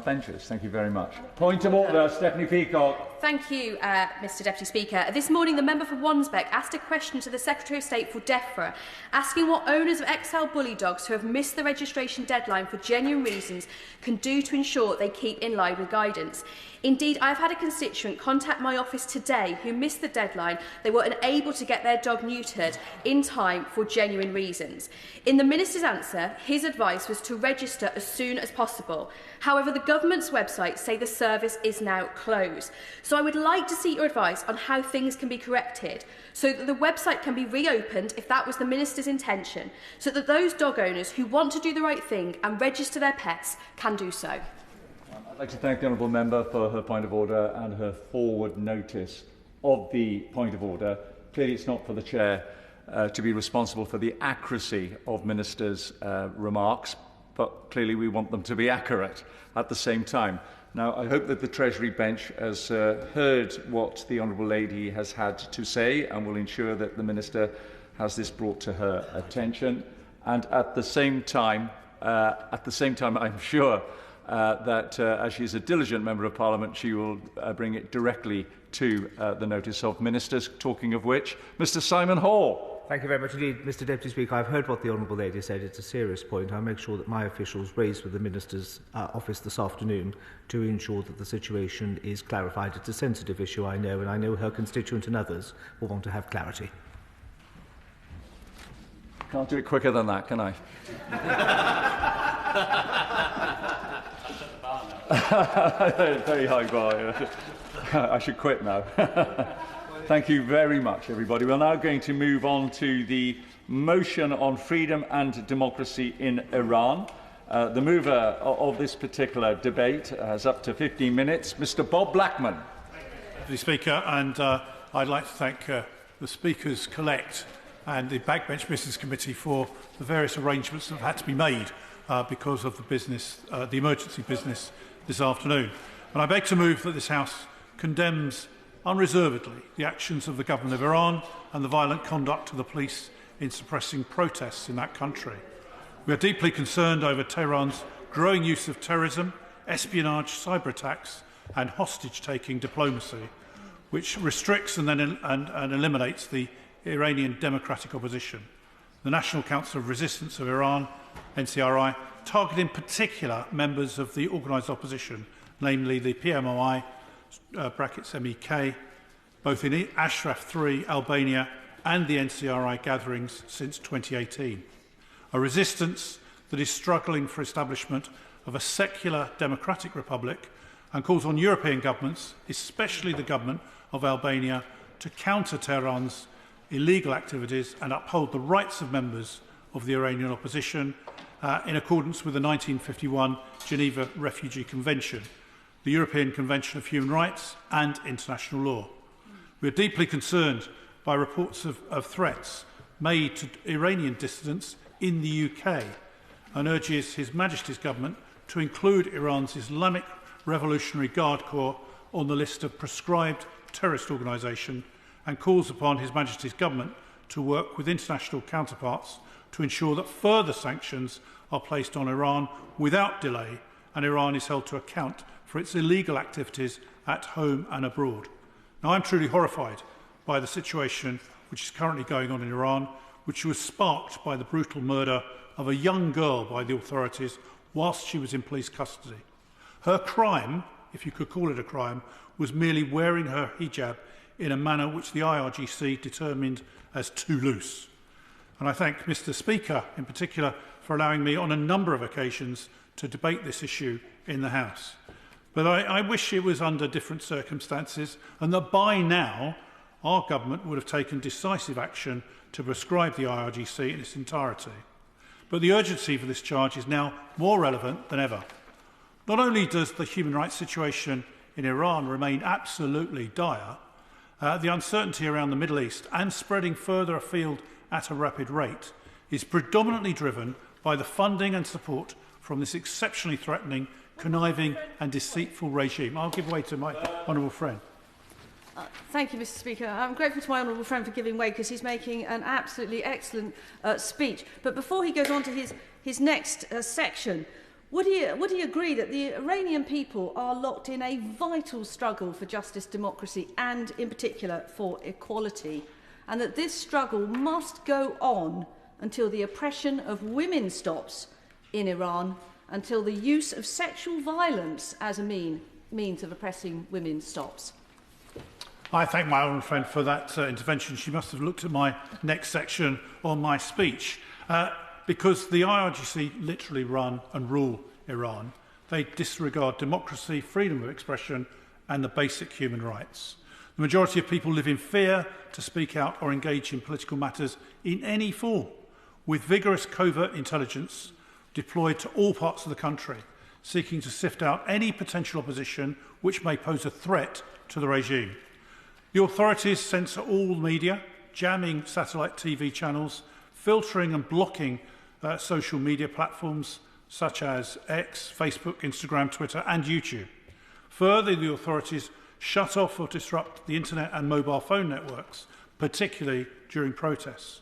benches. Thank you very much. Point of order, Stephanie Peacock. Thank you, Mr Deputy Speaker. This morning, the member for Wansbeck asked a question to the Secretary of State for DEFRA, asking what owners of XL bully dogs who have missed the registration deadline for genuine reasons can do to ensure they keep in line with guidance. Indeed, I've had a constituent contact my office today who missed the deadline. They were unable to get their dog neutered in time for genuine reasons. In the Minister's answer, his advice was to register as soon as possible. However, the government's website say the service is now closed. So I would like to see your advice on how things can be corrected so that the website can be reopened if that was the Minister's intention, so that those dog owners who want to do the right thing and register their pets can do so. I'd like to thank the honourable member for her point of order and her forward notice of the point of order. Clearly, it's not for the Chair to be responsible for the accuracy of Ministers' remarks, but clearly we want them to be accurate at the same time. Now, I hope that the Treasury bench has heard what the honourable lady has had to say and will ensure that the Minister has this brought to her attention. And at the same time, I'm sure that as she is a diligent Member of Parliament, she will bring it directly to the notice of Ministers, talking of which, Mr Simon Hall. Thank you very much indeed, Mr Deputy Speaker. I've heard what the Honourable Lady said. It's a serious point. I'll make sure that my officials raise with the Minister's office this afternoon to ensure that the situation is clarified. It's a sensitive issue, I know, and I know her constituent and others will want to have clarity. Can't do it quicker than that, can I? Very high bar. I should quit now. Thank you very much, everybody. We're now going to move on to the motion on freedom and democracy in Iran. The mover of this particular debate has up to 15 minutes. Mr Bob Blackman. Deputy Speaker, and I'd like to thank the Speakers Collect and the Backbench Business Committee for the various arrangements that have had to be made because of the emergency business this afternoon. And I beg to move that this House condemns unreservedly the actions of the government of Iran and the violent conduct of the police in suppressing protests in that country. We are deeply concerned over Tehran's growing use of terrorism, espionage, cyber attacks and hostage-taking diplomacy, which restricts and eliminates the Iranian democratic opposition. The National Council of Resistance of Iran, NCRI, target in particular members of the organised opposition, namely the PMOI, MEK, both in Ashraf III, Albania, and the NCRI gatherings since 2018. A resistance that is struggling for establishment of a secular democratic republic and calls on European governments, especially the government of Albania, to counter Tehran's illegal activities and uphold the rights of members of the Iranian opposition in accordance with the 1951 Geneva Refugee Convention, the European Convention of Human Rights and international law. We are deeply concerned by reports of threats made to Iranian dissidents in the UK and urges His Majesty's government to include Iran's Islamic Revolutionary Guard Corps on the list of proscribed terrorist organisation and calls upon His Majesty's government to work with international counterparts to ensure that further sanctions are placed on Iran without delay and Iran is held to account for its illegal activities at home and abroad. Now, I'm truly horrified by the situation which is currently going on in Iran, which was sparked by the brutal murder of a young girl by the authorities whilst she was in police custody. Her crime, if you could call it a crime, was merely wearing her hijab in a manner which the IRGC determined as too loose. And I thank Mr Speaker in particular for allowing me on a number of occasions to debate this issue in the House. But I wish it was under different circumstances and that by now our government would have taken decisive action to prescribe the IRGC in its entirety. But the urgency for this charge is now more relevant than ever. Not only does the human rights situation in Iran remain absolutely dire, the uncertainty around the Middle East and spreading further afield at a rapid rate is predominantly driven by the funding and support from this exceptionally threatening, conniving and deceitful regime. I'll give way to my honourable friend. Thank you, Mr Speaker. I'm grateful to my honourable friend for giving way because he's making an absolutely excellent speech. But before he goes on to his next section, Would he agree that the Iranian people are locked in a vital struggle for justice, democracy and, in particular, for equality, and that this struggle must go on until the oppression of women stops in Iran, until the use of sexual violence as a means of oppressing women stops? I thank my honourable friend for that intervention. She must have looked at my next section on my speech. Because the IRGC literally run and rule Iran. They disregard democracy, freedom of expression and the basic human rights. The majority of people live in fear to speak out or engage in political matters in any form, with vigorous covert intelligence deployed to all parts of the country, seeking to sift out any potential opposition which may pose a threat to the regime. The authorities censor all media, jamming satellite TV channels, filtering and blocking social media platforms such as X, Facebook, Instagram, Twitter and YouTube. Further, the authorities shut off or disrupt the internet and mobile phone networks, particularly during protests.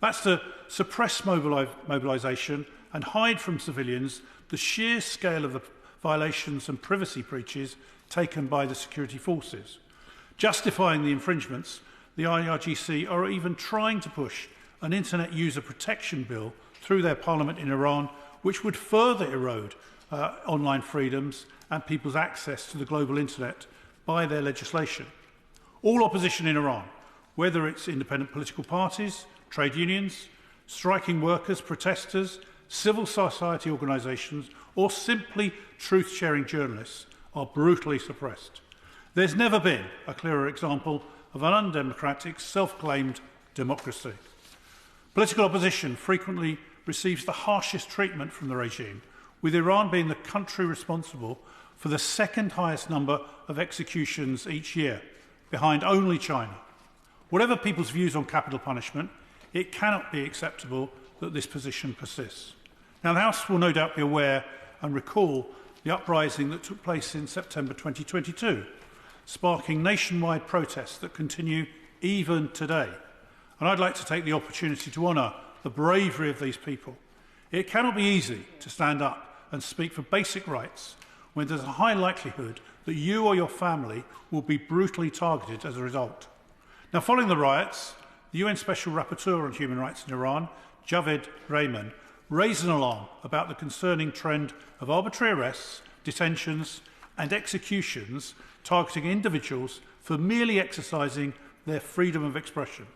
That's to suppress mobilisation and hide from civilians the sheer scale of the violations and privacy breaches taken by the security forces. Justifying the infringements, the IRGC are even trying to push an internet user protection bill through their parliament in Iran, which would further erode online freedoms and people's access to the global internet by their legislation. All opposition in Iran, whether it's independent political parties, trade unions, striking workers, protesters, civil society organisations, or simply truth-sharing journalists, are brutally suppressed. There's never been a clearer example of an undemocratic, self-claimed democracy. Political opposition frequently receives the harshest treatment from the regime, with Iran being the country responsible for the second highest number of executions each year, behind only China. Whatever people's views on capital punishment, it cannot be acceptable that this position persists. Now, the House will no doubt be aware and recall the uprising that took place in September 2022, sparking nationwide protests that continue even today. And I'd like to take the opportunity to honour the bravery of these people. It cannot be easy to stand up and speak for basic rights when there's a high likelihood that you or your family will be brutally targeted as a result. Now, following the riots, the UN Special Rapporteur on Human Rights in Iran, Javed Rehman, raised an alarm about the concerning trend of arbitrary arrests, detentions and executions targeting individuals for merely exercising their freedom of expression.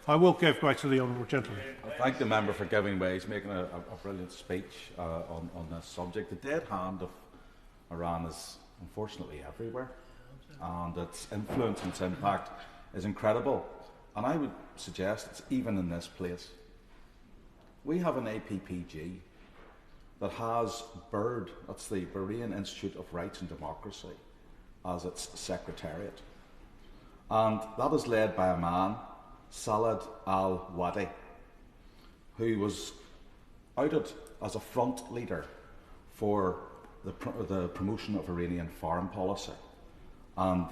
I will give way to the honourable gentleman. I thank the member for giving way. He's making a brilliant speech on this subject. The dead hand of Iran is unfortunately everywhere, and its influence and its impact is incredible. And I would suggest it's even in this place. We have an APPG that has BIRD, that's the Bahrain Institute of Rights and Democracy, as its secretariat. And that is led by a man, Salad al-Wadi, who was outed as a front leader for the promotion of Iranian foreign policy. And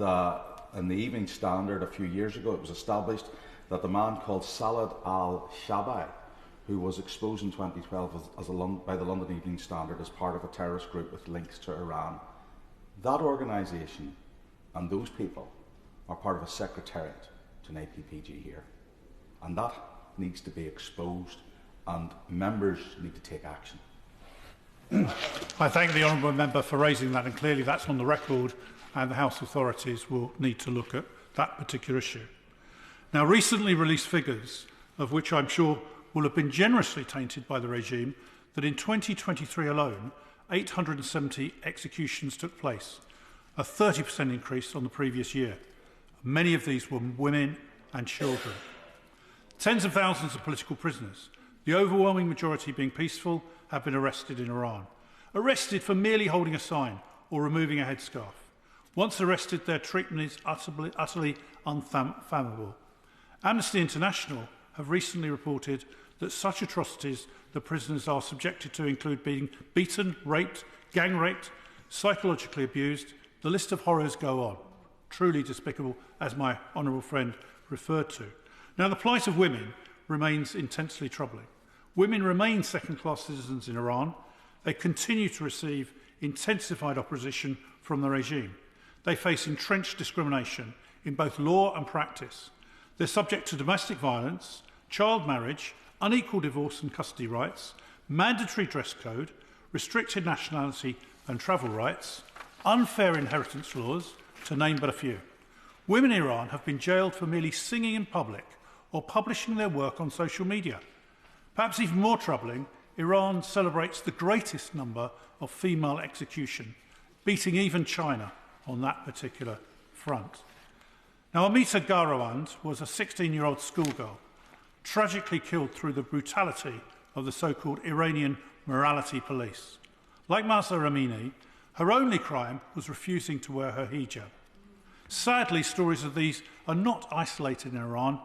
in the Evening Standard a few years ago, it was established that the man called Salad al-Shabai, who was exposed in 2012 by the London Evening Standard as part of a terrorist group with links to Iran, that organisation and those people are part of a secretariat to an APPG here. And that needs to be exposed, and members need to take action. I thank the honourable member for raising that, and clearly that's on the record, and the House authorities will need to look at that particular issue. Now, recently released figures, of which I'm sure will have been generously tainted by the regime, that in 2023 alone, 870 executions took place, a 30% increase on the previous year. Many of these were women and children. Tens of thousands of political prisoners, the overwhelming majority being peaceful, have been arrested in Iran. Arrested for merely holding a sign or removing a headscarf. Once arrested, their treatment is utterly unfathomable. Amnesty International have recently reported that such atrocities the prisoners are subjected to include being beaten, raped, gang raped, psychologically abused. The list of horrors go on. Truly despicable, as my honourable friend referred to. Now, the plight of women remains intensely troubling. Women remain second-class citizens in Iran. They continue to receive intensified opposition from the regime. They face entrenched discrimination in both law and practice. They're subject to domestic violence, child marriage, unequal divorce and custody rights, mandatory dress code, restricted nationality and travel rights, unfair inheritance laws, to name but a few. Women in Iran have been jailed for merely singing in public or publishing their work on social media. Perhaps even more troubling, Iran celebrates the greatest number of female execution, beating even China on that particular front. Now, Amita Garawand was a 16-year-old schoolgirl, tragically killed through the brutality of the so-called Iranian morality police. Like Mahsa Amini, her only crime was refusing to wear her hijab. Sadly, stories of these are not isolated in Iran,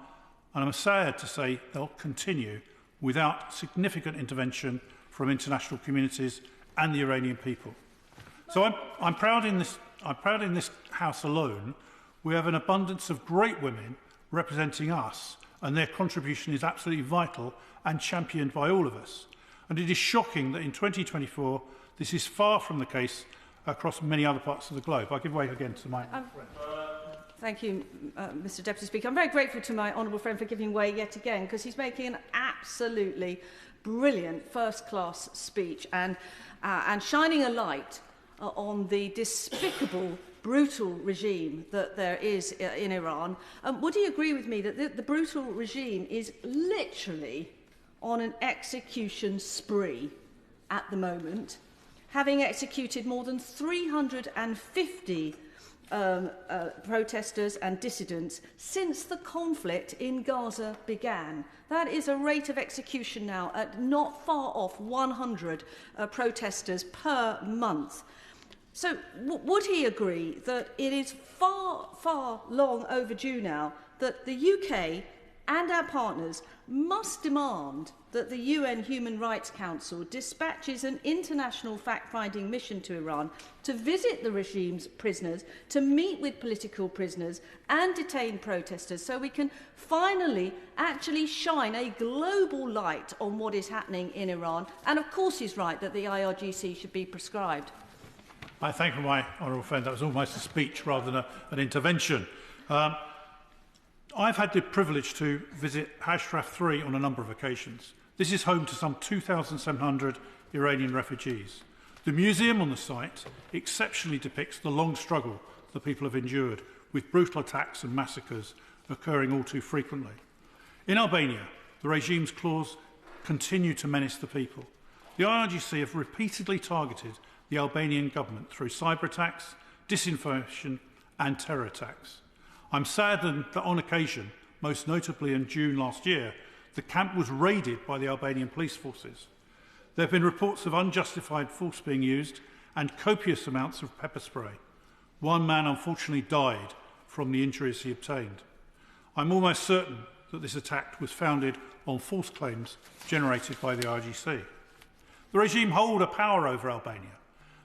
and I'm sad to say they'll continue without significant intervention from international communities and the Iranian people. So I'm proud in this House alone we have an abundance of great women representing us, and their contribution is absolutely vital and championed by all of us. And it is shocking that in 2024 this is far from the case across many other parts of the globe. I'll give way again to my friend. Thank you, Mr Deputy Speaker. I'm very grateful to my honourable friend for giving way yet again, because he's making an absolutely brilliant first-class speech and shining a light on the despicable, brutal regime that there is in Iran. Would he agree with me that the brutal regime is literally on an execution spree at the moment, having executed more than 350 protesters and dissidents since the conflict in Gaza began? That is a rate of execution now at not far off 100 protesters per month. So would he agree that it is far, far long overdue now that the UK and our partners must demand that the UN Human Rights Council dispatches an international fact-finding mission to Iran to visit the regime's prisoners, to meet with political prisoners and detain protesters, so we can finally actually shine a global light on what is happening in Iran? And of course he's right that the IRGC should be prescribed. I thank my honourable friend. That was almost a speech rather than an intervention. I've had the privilege to visit Ashraf 3 on a number of occasions. This is home to some 2,700 Iranian refugees. The museum on the site exceptionally depicts the long struggle the people have endured, with brutal attacks and massacres occurring all too frequently. In Albania, the regime's claws continue to menace the people. The IRGC have repeatedly targeted the Albanian government through cyber attacks, disinformation and terror attacks. I'm saddened that on occasion, most notably in June last year, the camp was raided by the Albanian police forces. There have been reports of unjustified force being used and copious amounts of pepper spray. One man unfortunately died from the injuries he obtained. I'm almost certain that this attack was founded on false claims generated by the IRGC. The regime hold a power over Albania.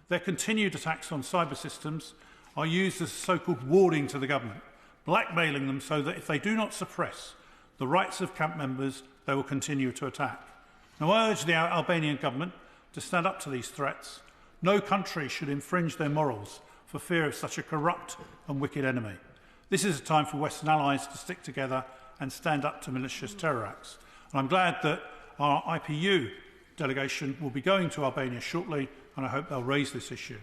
Their continued attacks on cyber systems are used as a so-called warning to the government, blackmailing them so that if they do not suppress the rights of camp members, they will continue to attack. Now, I urge the Albanian government to stand up to these threats. No country should infringe their morals for fear of such a corrupt and wicked enemy. This is a time for Western allies to stick together and stand up to malicious terror acts. And I'm glad that our IPU delegation will be going to Albania shortly, and I hope they'll raise this issue.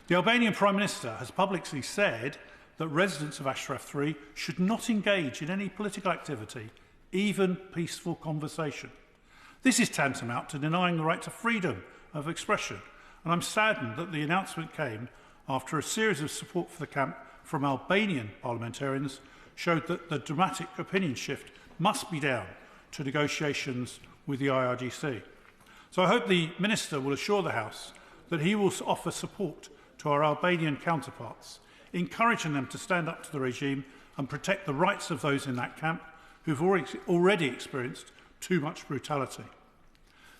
The Albanian Prime Minister has publicly said that residents of Ashraf 3 should not engage in any political activity, even peaceful conversation. This is tantamount to denying the right to freedom of expression, and I'm saddened that the announcement came after a series of support for the camp from Albanian parliamentarians showed that the dramatic opinion shift must be down to negotiations with the IRGC. So I hope the Minister will assure the House that he will offer support to our Albanian counterparts, encouraging them to stand up to the regime and protect the rights of those in that camp who've already experienced too much brutality.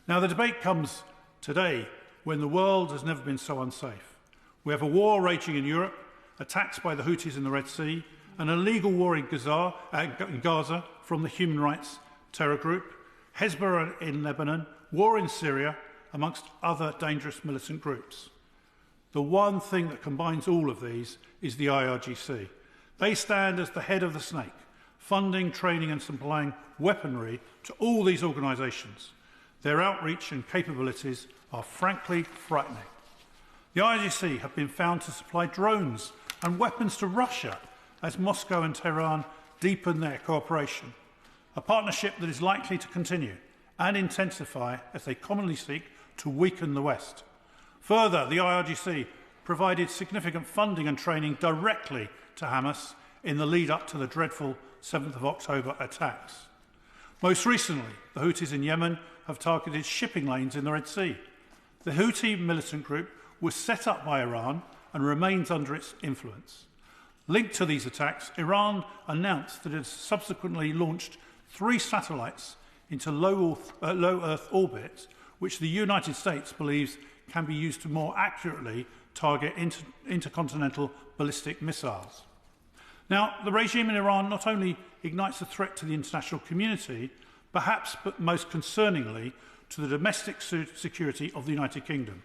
Now, the debate comes today when the world has never been so unsafe. We have a war raging in Europe, attacks by the Houthis in the Red Sea, an illegal war in Gaza from the human rights terror group, Hezbollah in Lebanon, war in Syria, amongst other dangerous militant groups. The one thing that combines all of these is the IRGC. They stand as the head of the snake, funding, training and supplying weaponry to all these organisations. Their outreach and capabilities are frankly frightening. The IRGC have been found to supply drones and weapons to Russia as Moscow and Tehran deepen their cooperation, a partnership that is likely to continue and intensify as they commonly seek to weaken the West. Further, the IRGC provided significant funding and training directly to Hamas in the lead-up to the dreadful 7th of October attacks. Most recently, the Houthis in Yemen have targeted shipping lanes in the Red Sea. The Houthi militant group was set up by Iran and remains under its influence. Linked to these attacks, Iran announced that it has subsequently launched 3 satellites into low Earth orbit, which the United States believes can be used to more accurately target intercontinental ballistic missiles. Now, the regime in Iran not only ignites a threat to the international community, perhaps but most concerningly to the domestic security of the United Kingdom.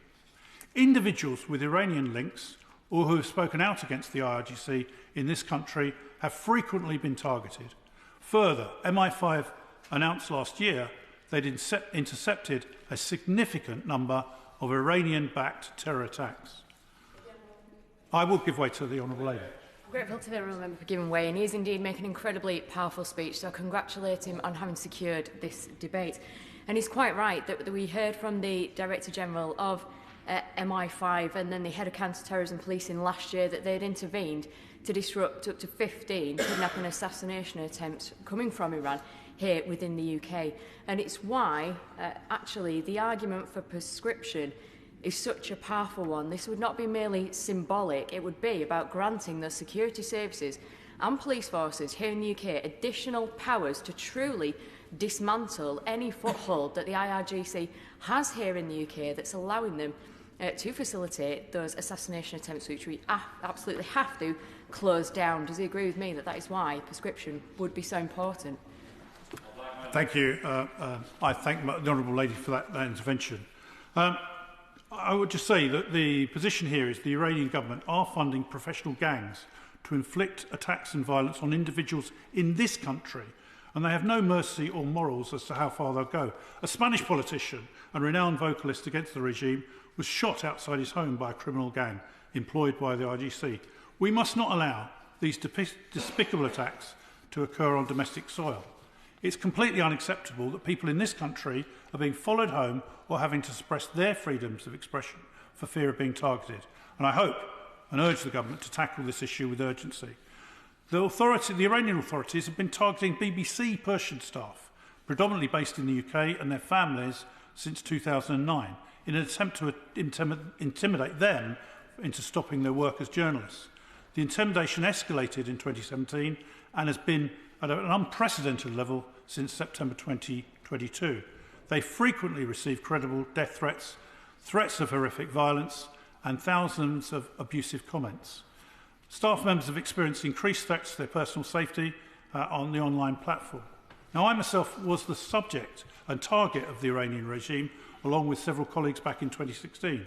Individuals with Iranian links or who have spoken out against the IRGC in this country have frequently been targeted. Further, MI5 announced last year they'd intercepted a significant number of Iranian-backed terror attacks. I will give way to the Honourable Lady. I'm grateful to the Honourable Member for giving way, and he is indeed making an incredibly powerful speech, so I congratulate him on having secured this debate. And he's quite right that we heard from the Director General of MI5 and then the Head of Counter-Terrorism Policing last year that they had intervened to disrupt up to 15 kidnapping and assassination attempts coming from Iran here within the UK. And it's why, actually, the argument for prescription is such a powerful one. This would not be merely symbolic, it would be about granting the security services and police forces here in the UK additional powers to truly dismantle any foothold that the IRGC has here in the UK that's allowing them to facilitate those assassination attempts, which we absolutely have to close down. Does he agree with me that that is why prescription would be so important? Thank you. I thank the Honourable Lady for that intervention. I would just say that the position here is the Iranian government are funding professional gangs to inflict attacks and violence on individuals in this country, and they have no mercy or morals as to how far they'll go. A Spanish politician and renowned vocalist against the regime was shot outside his home by a criminal gang employed by the IRGC. We must not allow these despicable attacks to occur on domestic soil. It's completely unacceptable that people in this country are being followed home or having to suppress their freedoms of expression for fear of being targeted. And I hope and urge the government to tackle this issue with urgency. The Iranian authorities have been targeting BBC Persian staff, predominantly based in the UK, and their families since 2009, in an attempt to intimidate them into stopping their work as journalists. The intimidation escalated in 2017 and has been at an unprecedented level since September 2022. They frequently receive credible death threats, threats of horrific violence, and thousands of abusive comments. Staff members have experienced increased threats to their personal safety on the online platform. Now, I myself was the subject and target of the Iranian regime, along with several colleagues back in 2016.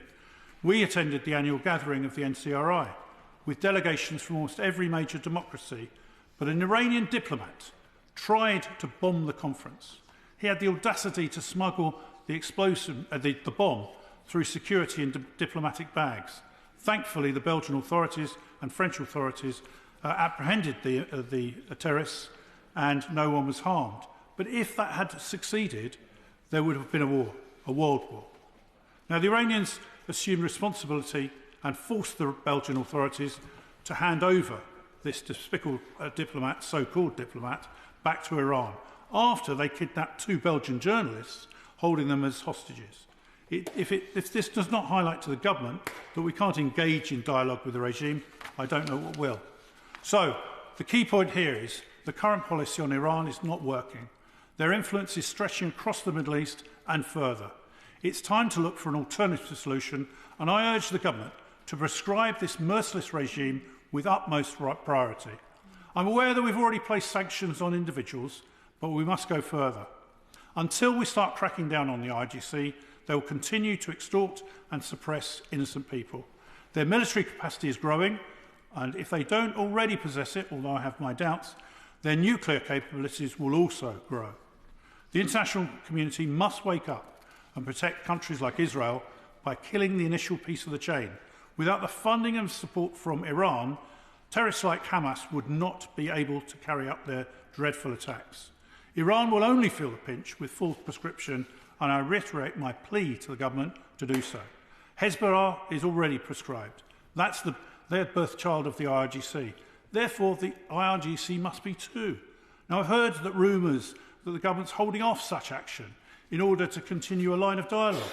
We attended the annual gathering of the NCRI, with delegations from almost every major democracy, but an Iranian diplomat tried to bomb the conference. He had the audacity to smuggle the bomb through security in diplomatic bags. Thankfully, the Belgian authorities and French authorities apprehended the terrorists and no one was harmed. But if that had succeeded, there would have been a world war. Now, the Iranians assumed responsibility and forced the Belgian authorities to hand over this despicable diplomat, so-called diplomat, back to Iran, after they kidnapped 2 Belgian journalists, holding them as hostages. If this does not highlight to the government that we can't engage in dialogue with the regime, I don't know what will. So, the key point here is the current policy on Iran is not working. Their influence is stretching across the Middle East and further. It's time to look for an alternative solution, and I urge the government to prescribe this merciless regime with utmost priority. I'm aware that we've already placed sanctions on individuals, but we must go further. Until we start cracking down on the IRGC, they will continue to extort and suppress innocent people. Their military capacity is growing, and if they don't already possess it, although I have my doubts, their nuclear capabilities will also grow. The international community must wake up and protect countries like Israel by killing the initial piece of the chain. Without the funding and support from Iran, terrorists like Hamas would not be able to carry out their dreadful attacks. Iran will only feel the pinch with full prescription, and I reiterate my plea to the government to do so. Hezbollah is already prescribed. That's their birth child of the IRGC. Therefore, the IRGC must be too. Now, I've heard that rumours that the government's holding off such action in order to continue a line of dialogue.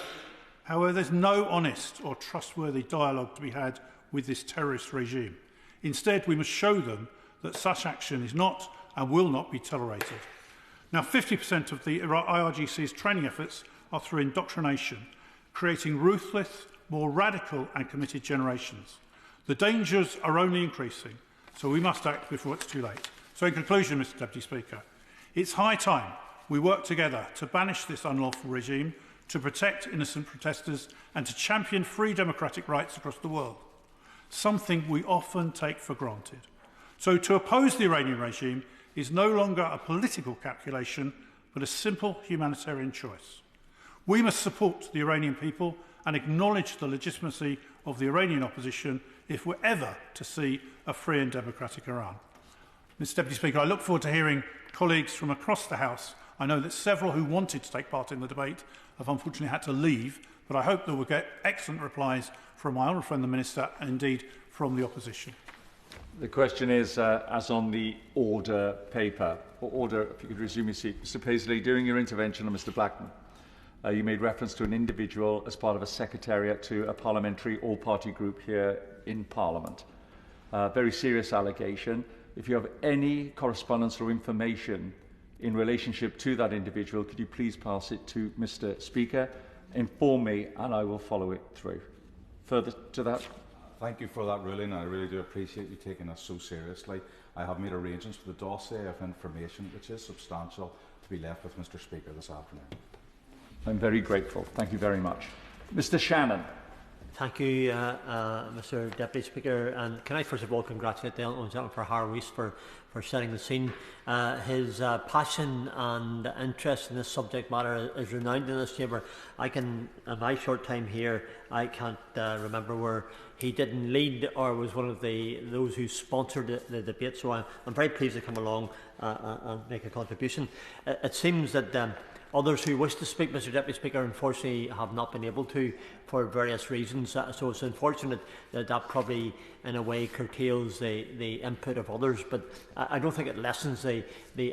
However, there's no honest or trustworthy dialogue to be had with this terrorist regime. Instead, we must show them that such action is not and will not be tolerated. Now, 50% of the IRGC's training efforts are through indoctrination, creating ruthless, more radical and committed generations. The dangers are only increasing, so we must act before it's too late. So in conclusion, Mr Deputy Speaker, it's high time we work together to banish this unlawful regime, to protect innocent protesters and to champion free democratic rights across the world, something we often take for granted. So to oppose the Iranian regime is no longer a political calculation, but a simple humanitarian choice. We must support the Iranian people and acknowledge the legitimacy of the Iranian opposition if we're ever to see a free and democratic Iran. Mr Deputy Speaker, I look forward to hearing colleagues from across the House. I know that several who wanted to take part in the debate have unfortunately had to leave, but I hope that we'll get excellent replies from my honourable friend the Minister and indeed from the opposition. The question is, as on the order paper. Order, if you could resume your seat. Mr Paisley, during your intervention on Mr Blackman, you made reference to an individual as part of a secretariat to a parliamentary all-party group here in Parliament. Very serious allegation. If you have any correspondence or information in relationship to that individual, could you please pass it to Mr Speaker, inform me, and I will follow it through. Further to that? Thank you for that ruling. I really do appreciate you taking us so seriously. I have made arrangements for the dossier of information, which is substantial, to be left with Mr Speaker this afternoon. I'm very grateful. Thank you very much. Mr Shannon. Thank you, Mr Deputy Speaker. And can I first of all congratulate the Honourable Gentleman for Harrow for setting the scene. His passion and interest in this subject matter is renowned in this chamber. I can, in my short time here, I can't remember where he didn't lead or was one of those who sponsored the debate. So I'm very pleased to come along and make a contribution. It seems that others who wish to speak, Mr Deputy Speaker, unfortunately have not been able to for various reasons. So it's unfortunate that probably in a way curtails the input of others, but I don't think it lessens the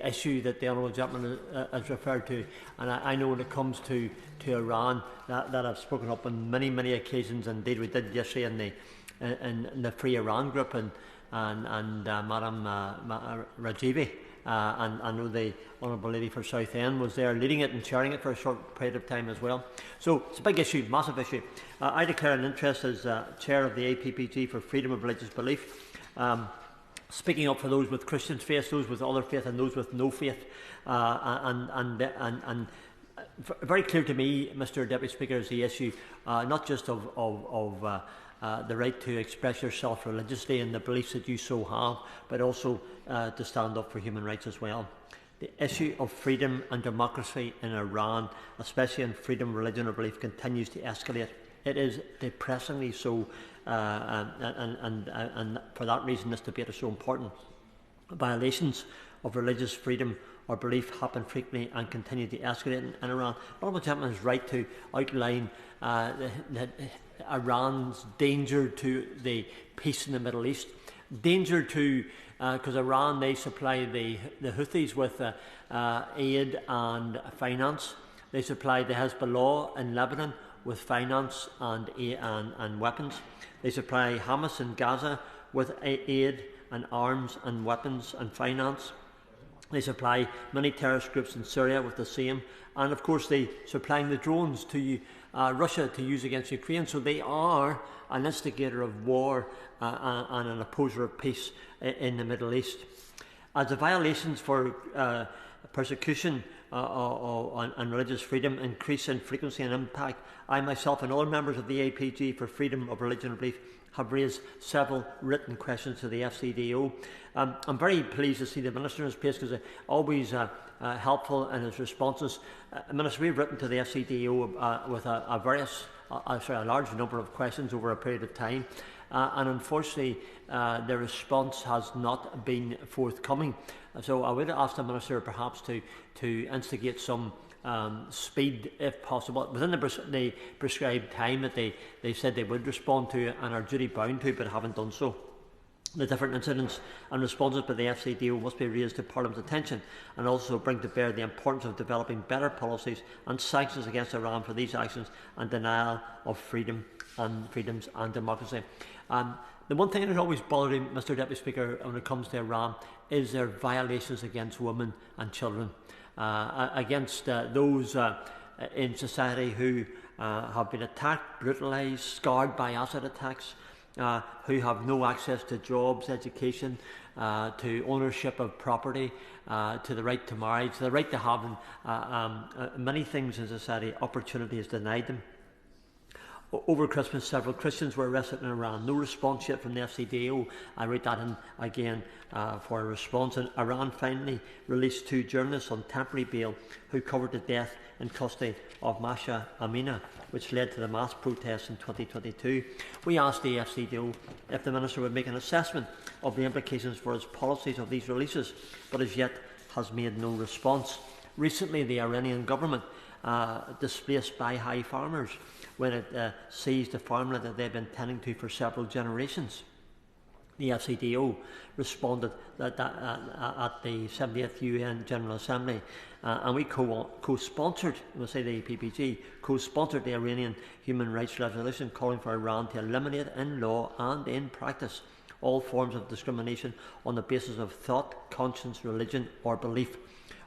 issue that the Honourable Gentleman has referred to. And I know when it comes to Iran that I've spoken up on many occasions. Indeed, we did yesterday in the Free Iran group and Madam Rajivi. And I know the Honourable Lady for Southend was there leading it and chairing it for a short period of time as well. So it's a big issue, massive issue. I declare an interest as Chair of the APPG for Freedom of Religious Belief, speaking up for those with Christian faith, those with other faith and those with no faith. And very clear to me, Mr Deputy Speaker, is the issue not just of the right to express yourself religiously and the beliefs that you so have, but also to stand up for human rights as well. The issue of freedom and democracy in Iran, especially in freedom of religion or belief, continues to escalate. It is depressingly so, and for that reason this debate is so important. Violations of religious freedom or belief happen frequently and continue to escalate in Iran. The Honourable Gentleman is right to outline Iran's danger to the peace in the Middle East. Danger to, because Iran, they supply the Houthis with aid and finance. They supply the Hezbollah in Lebanon with finance and weapons. They supply Hamas in Gaza with aid and arms and weapons and finance. They supply many terrorist groups in Syria with the same. And of course they supplying the drones to Russia to use against Ukraine. So they are an instigator of war and an opposer of peace in the Middle East. As the violations for persecution and religious freedom increase in frequency and impact, I myself and all members of the APG for freedom of religion and belief have raised several written questions to the FCDO. I'm very pleased to see the Minister in his place, because they're always helpful in his responses. Minister, we've written to the FCDO with a large number of questions over a period of time, and unfortunately the response has not been forthcoming. So I would ask the Minister perhaps to instigate some speed, if possible, within the prescribed time that they said they would respond to and are duty bound to, but haven't done so. The different incidents and responses by the FCDO must be raised to Parliament's attention, and also bring to bear the importance of developing better policies and sanctions against Iran for these actions and denial of freedoms and democracy. The one thing that has always bothered me, Mr Deputy Speaker, when it comes to Iran is their violations against women and children, against those in society who have been attacked, brutalised, scarred by acid attacks, who have no access to jobs, education, to ownership of property, to the right to marriage, to the right to having many things in society. Opportunity is denied them. Over Christmas, several Christians were arrested in Iran. No response yet from the FCDO. I wrote that in again for a response. And Iran finally released 2 journalists on temporary bail who covered the death in custody of Masha Amina, which led to the mass protests in 2022. We asked the FCDO if the Minister would make an assessment of the implications for his policies of these releases, but as yet has made no response. Recently, the Iranian government displaced Baha'i farmers when it seized the farmland that they've been tending to for several generations. The FCDO responded at the 70th UN General Assembly, and we co-sponsored, we'll say the PPG, co-sponsored the Iranian human rights resolution calling for Iran to eliminate in law and in practice all forms of discrimination on the basis of thought, conscience, religion or belief.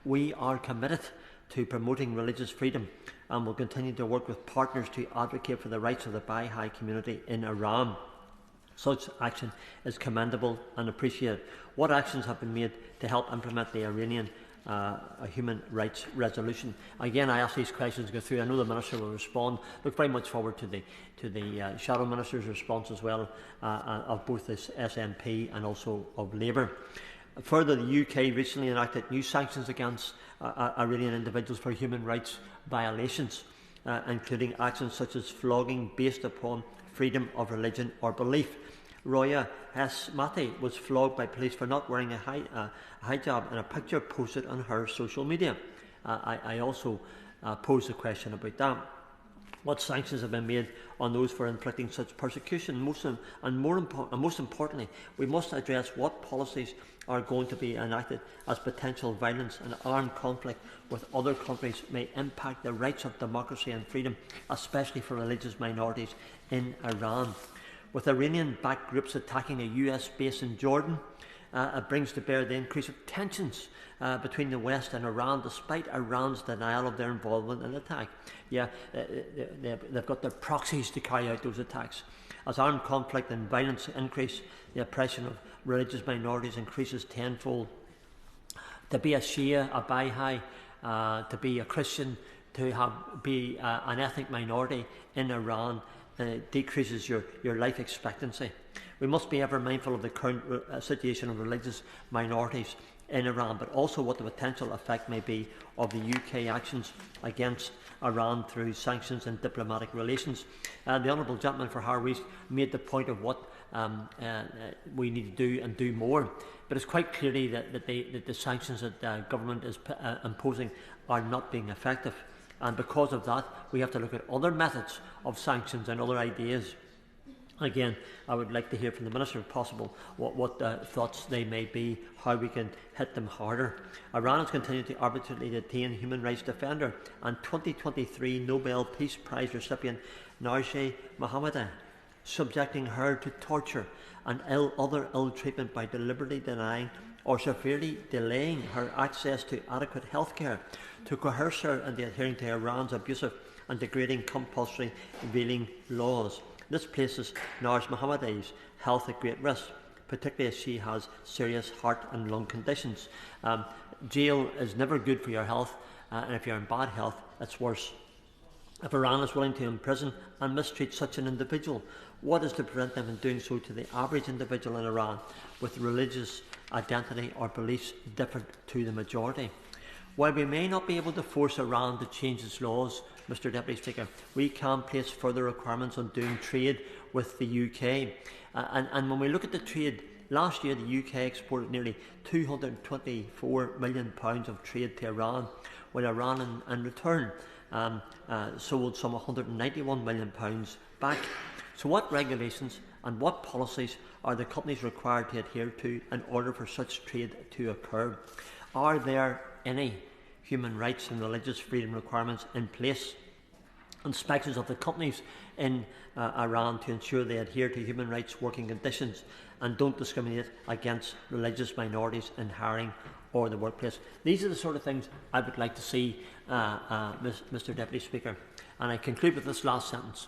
We are committed to promoting religious freedom and will continue to work with partners to advocate for the rights of the Baha'i community in Iran. Such action is commendable and appreciated. What actions have been made to help implement the Iranian human rights resolution? Again, I ask these questions to go through. I know the Minister will respond. Look very much forward to the Shadow Minister's response as well, of both the SNP and also of Labour. Further, the UK recently enacted new sanctions against Iranian individuals for human rights violations, including actions such as flogging based upon freedom of religion or belief. Roya Esmati was flogged by police for not wearing a hijab in a picture posted on her social media. I also posed a question about that. What sanctions have been made on those for inflicting such persecution? Most importantly, we must address what policies are going to be enacted, as potential violence and armed conflict with other countries may impact the rights of democracy and freedom, especially for religious minorities in Iran. With Iranian-backed groups attacking a US base in Jordan, it brings to bear the increase of tensions between the West and Iran, despite Iran's denial of their involvement in the attack. Yeah, they've got their proxies to carry out those attacks. As armed conflict and violence increase, the oppression of religious minorities increases tenfold. To be a Shia, a Baha'i, to be a Christian, to be an ethnic minority in Iran decreases your life expectancy. We must be ever mindful of the current situation of religious minorities in Iran, but also what the potential effect may be of the UK actions against Iran through sanctions and diplomatic relations. The Honourable Gentleman for Harrow made the point of what we need to do and do more, but it's quite clearly that the sanctions that the government is imposing are not being effective, and because of that we have to look at other methods of sanctions and other ideas. Again, I would like to hear from the Minister, if possible, what thoughts they may be, how we can hit them harder. Iran has continued to arbitrarily detain human rights defender and 2023 Nobel Peace Prize recipient Narges Mohammadi, subjecting her to torture and other ill treatment by deliberately denying or severely delaying her access to adequate health care, to coerce her into adhering to Iran's abusive and degrading compulsory veiling laws. This places Narges Mohammadi's health at great risk. particularly as she has serious heart and lung conditions. Jail is never good for your health, and if you're in bad health, it's worse. If Iran is willing to imprison and mistreat such an individual, what is to prevent them from doing so to the average individual in Iran with religious identity or beliefs different to the majority? While we may not be able to force Iran to change its laws, Mr Deputy Speaker, we can place further requirements on doing trade with the UK. And when we look at the trade, last year the UK exported nearly £224 million of trade to Iran, while Iran in return sold some £191 million back. So what regulations and what policies are the companies required to adhere to in order for such trade to occur? Are there any human rights and religious freedom requirements in place? Inspections of the companies in Iran to ensure they adhere to human rights working conditions and don't discriminate against religious minorities in hiring or the workplace. These are the sort of things I would like to see, Mr Deputy Speaker. And I conclude with this last sentence.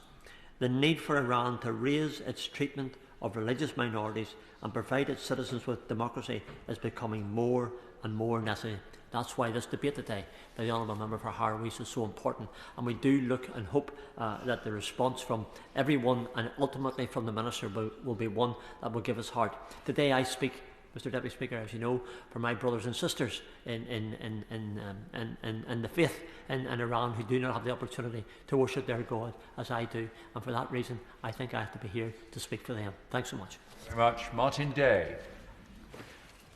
The need for Iran to raise its treatment of religious minorities and provide its citizens with democracy is becoming more and more necessary. That's why this debate today by the Honourable Member for Harrow East is so important, and we do look and hope that the response from everyone and ultimately from the Minister will be one that will give us heart. Today I speak, Mr Deputy Speaker, as you know, for my brothers and sisters in the faith in Iran who do not have the opportunity to worship their God as I do, and for that reason I think I have to be here to speak for them. Thanks so much. Thank you very much. Martyn Day.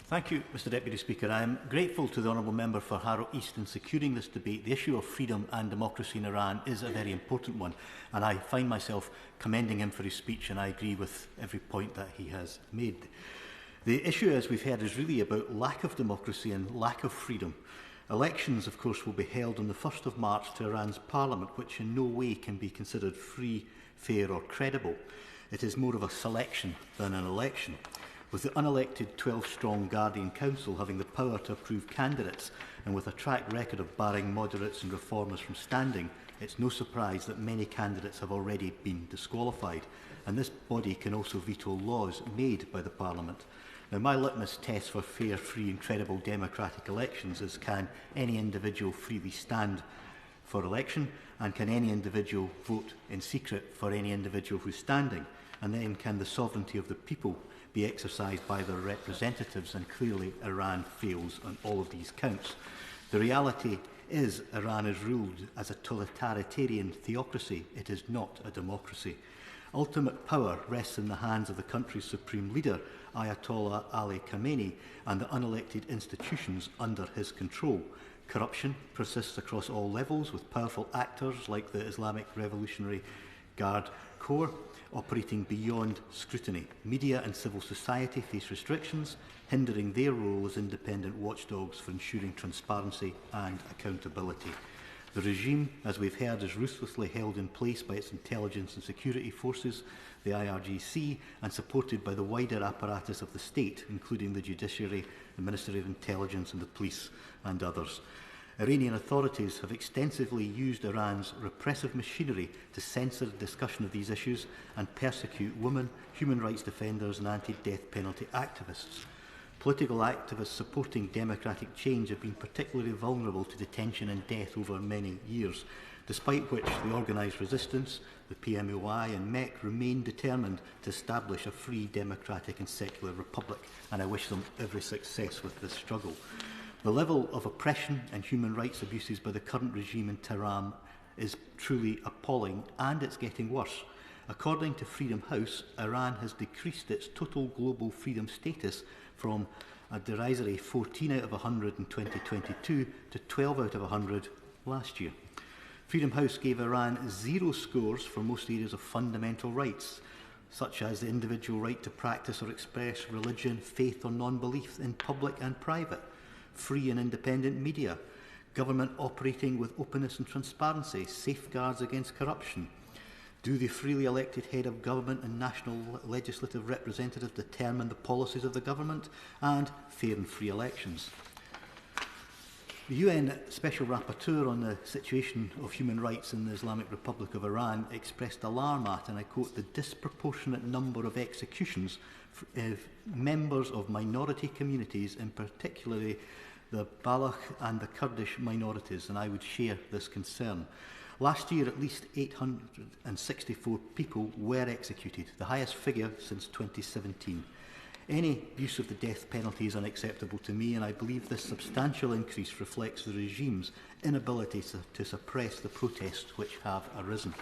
Thank you, Mr Deputy Speaker. I am grateful to the Honourable Member for Harrow East in securing this debate. The issue of freedom and democracy in Iran is a very important one, and I find myself commending him for his speech, and I agree with every point that he has made. The issue, as we've heard, is really about lack of democracy and lack of freedom. Elections, of course, will be held on the 1st of March to Iran's Parliament, which in no way can be considered free, fair or credible. It is more of a selection than an election. With the unelected 12-strong Guardian Council having the power to approve candidates and with a track record of barring moderates and reformers from standing, it's no surprise that many candidates have already been disqualified. And this body can also veto laws made by the Parliament. Now, my litmus test for fair, free and credible democratic elections is, can any individual freely stand for election, and can any individual vote in secret for any individual who's standing? And then, can the sovereignty of the people be exercised by their representatives? And clearly Iran fails on all of these counts. The reality is Iran is ruled as a totalitarian theocracy. It is not a democracy. Ultimate power rests in the hands of the country's supreme leader, Ayatollah Ali Khamenei, and the unelected institutions under his control. Corruption persists across all levels, with powerful actors like the Islamic Revolutionary Guard Corps operating beyond scrutiny. Media and civil society face restrictions, hindering their role as independent watchdogs for ensuring transparency and accountability. The regime, as we've heard, is ruthlessly held in place by its intelligence and security forces, the IRGC, and supported by the wider apparatus of the state, including the judiciary, the Ministry of Intelligence and the police and others. Iranian authorities have extensively used Iran's repressive machinery to censor discussion of these issues and persecute women, human rights defenders and anti-death penalty activists. Political activists supporting democratic change have been particularly vulnerable to detention and death over many years, despite which the organised resistance, the PMOI and MEC remain determined to establish a free, democratic and secular republic, and I wish them every success with this struggle. The level of oppression and human rights abuses by the current regime in Tehran is truly appalling, and it's getting worse. According to Freedom House, Iran has decreased its total global freedom status from a derisory 14 out of 100 in 2022 to 12 out of 100 last year. Freedom House gave Iran 0 scores for most areas of fundamental rights, such as the individual right to practice or express religion, faith or non-belief in public and private, free and independent media, government operating with openness and transparency, safeguards against corruption. Do the freely elected head of government and national legislative representative determine the policies of the government? And fair and free elections. The UN Special Rapporteur on the situation of human rights in the Islamic Republic of Iran expressed alarm at, and I quote, the disproportionate number of executions members of minority communities, in particularly the Baloch and the Kurdish minorities, and I would share this concern. Last year, at least 864 people were executed, the highest figure since 2017. Any use of the death penalty is unacceptable to me, and I believe this substantial increase reflects the regime's inability to suppress the protests which have arisen.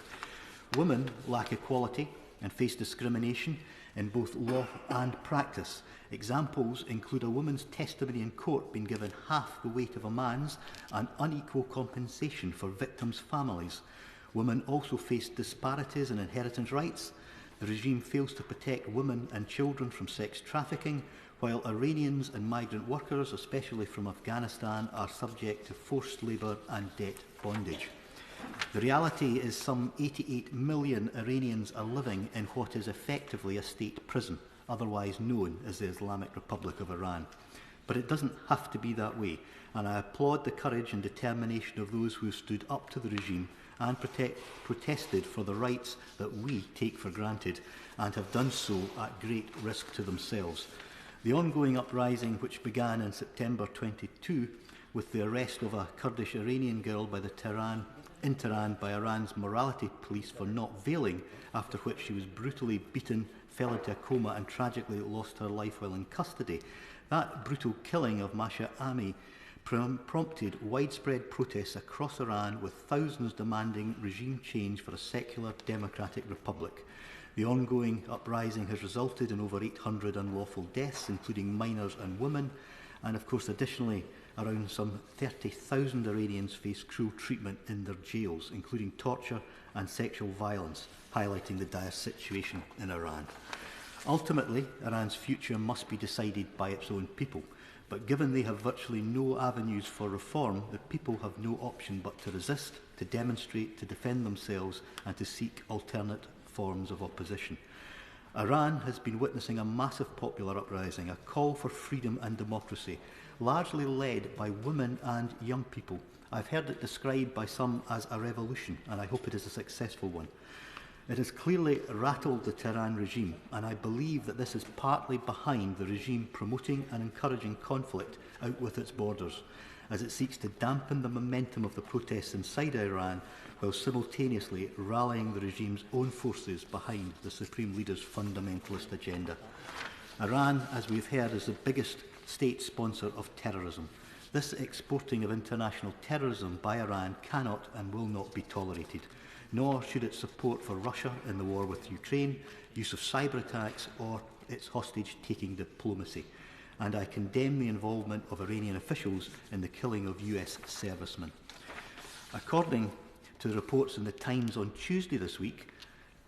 Women lack equality and face discrimination in both law and practice. Examples include a woman's testimony in court being given half the weight of a man's and unequal compensation for victims' families. Women also face disparities in inheritance rights. The regime fails to protect women and children from sex trafficking, while Iranians and migrant workers, especially from Afghanistan, are subject to forced labour and debt bondage. The reality is some 88 million Iranians are living in what is effectively a state prison, otherwise known as the Islamic Republic of Iran. But it doesn't have to be that way, and I applaud the courage and determination of those who stood up to the regime and protested for the rights that we take for granted, and have done so at great risk to themselves. The ongoing uprising, which began in September 22 with the arrest of a Kurdish Iranian girl in Tehran by Iran's morality police for not veiling, after which she was brutally beaten, fell into a coma and tragically lost her life while in custody. That brutal killing of Masha Amini prompted widespread protests across Iran, with thousands demanding regime change for a secular democratic republic. The ongoing uprising has resulted in over 800 unlawful deaths, including minors and women, and of course additionally around some 30,000 Iranians face cruel treatment in their jails, including torture and sexual violence, highlighting the dire situation in Iran. Ultimately, Iran's future must be decided by its own people. But given they have virtually no avenues for reform, the people have no option but to resist, to demonstrate, to defend themselves, and to seek alternate forms of opposition. Iran has been witnessing a massive popular uprising, a call for freedom and democracy, largely led by women and young people. I've heard it described by some as a revolution, and I hope it is a successful one. It has clearly rattled the Tehran regime, and I believe that this is partly behind the regime promoting and encouraging conflict out with its borders, as it seeks to dampen the momentum of the protests inside Iran, while simultaneously rallying the regime's own forces behind the Supreme Leader's fundamentalist agenda. Iran, as we've heard, is the biggest state sponsor of terrorism. This exporting of international terrorism by Iran cannot and will not be tolerated, nor should its support for Russia in the war with Ukraine, use of cyber attacks, or its hostage-taking diplomacy. And I condemn the involvement of Iranian officials in the killing of US servicemen. According to the reports in the Times on Tuesday this week,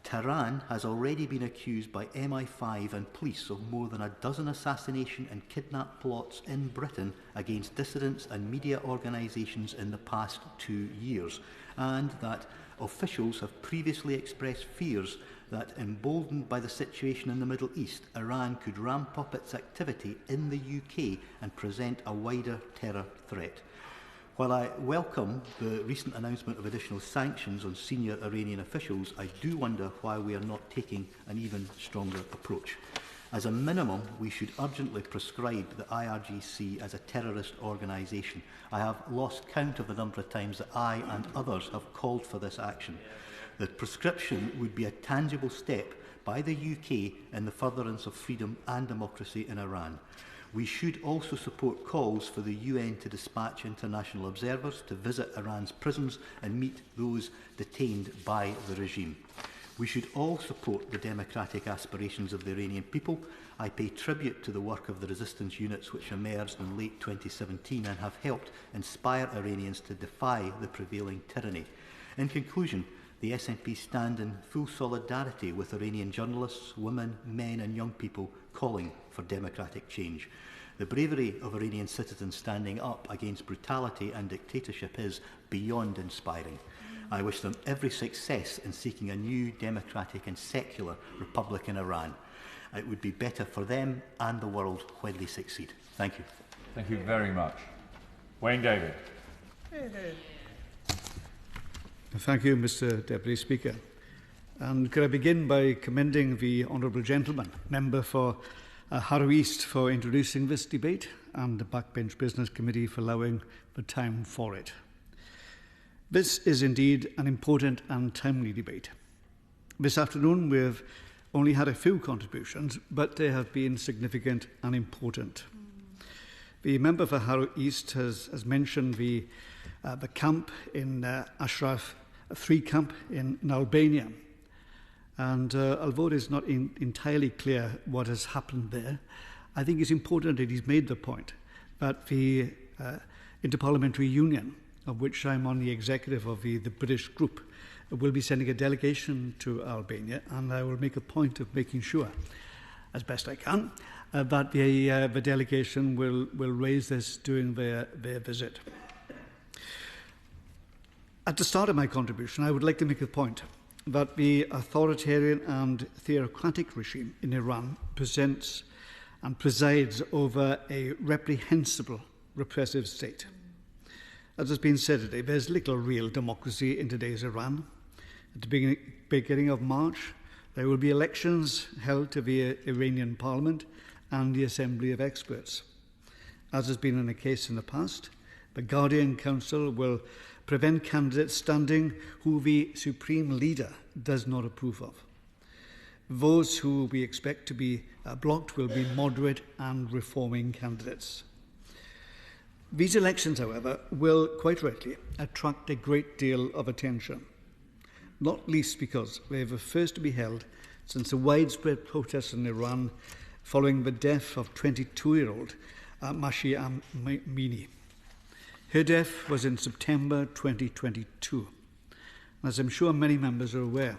Tehran has already been accused by MI5 and police of more than a dozen assassination and kidnap plots in Britain against dissidents and media organisations in the past 2 years, and that officials have previously expressed fears that, emboldened by the situation in the Middle East, Iran could ramp up its activity in the UK and present a wider terror threat. While I welcome the recent announcement of additional sanctions on senior Iranian officials, I do wonder why we are not taking an even stronger approach. As a minimum, we should urgently prescribe the IRGC as a terrorist organisation. I have lost count of the number of times that I and others have called for this action. The prescription would be a tangible step by the UK in the furtherance of freedom and democracy in Iran. We should also support calls for the UN to dispatch international observers to visit Iran's prisons and meet those detained by the regime. We should all support the democratic aspirations of the Iranian people. I pay tribute to the work of the resistance units which emerged in late 2017 and have helped inspire Iranians to defy the prevailing tyranny. In conclusion, the SNP stand in full solidarity with Iranian journalists, women, men and young people calling for democratic change. The bravery of Iranian citizens standing up against brutality and dictatorship is beyond inspiring. I wish them every success in seeking a new democratic and secular republic in Iran. It would be better for them and the world when they succeed. Thank you. Thank you very much. Wayne David. Thank you, Mr. Deputy Speaker. And could I begin by commending the honourable gentleman, member for Harrow East, for introducing this debate, and the Backbench Business Committee for allowing the time for it. This is indeed an important and timely debate. This afternoon we have only had a few contributions, but they have been significant and important. The member for Harrow East has mentioned the camp in Ashraf 3 camp in Albania. And although it is not entirely clear what has happened there, I think it's important that he's made the point that the Interparliamentary Union, of which I'm on the executive of the British group, will be sending a delegation to Albania, and I will make a point of making sure, as best I can, that the delegation will raise this during their visit. At the start of my contribution, I would like to make a point that the authoritarian and theocratic regime in Iran presents and presides over a reprehensible repressive state. As has been said today, there's little real democracy in today's Iran. At the beginning of March, there will be elections held to the Iranian Parliament and the Assembly of Experts. As has been the case in the past, the Guardian Council will prevent candidates standing who the Supreme Leader does not approve of. Those who we expect to be blocked will be moderate and reforming candidates. These elections, however, will quite rightly attract a great deal of attention, not least because they are the first to be held since the widespread protests in Iran following the death of 22-year-old Mahsa Amini. Her death was in September 2022. As I'm sure many members are aware,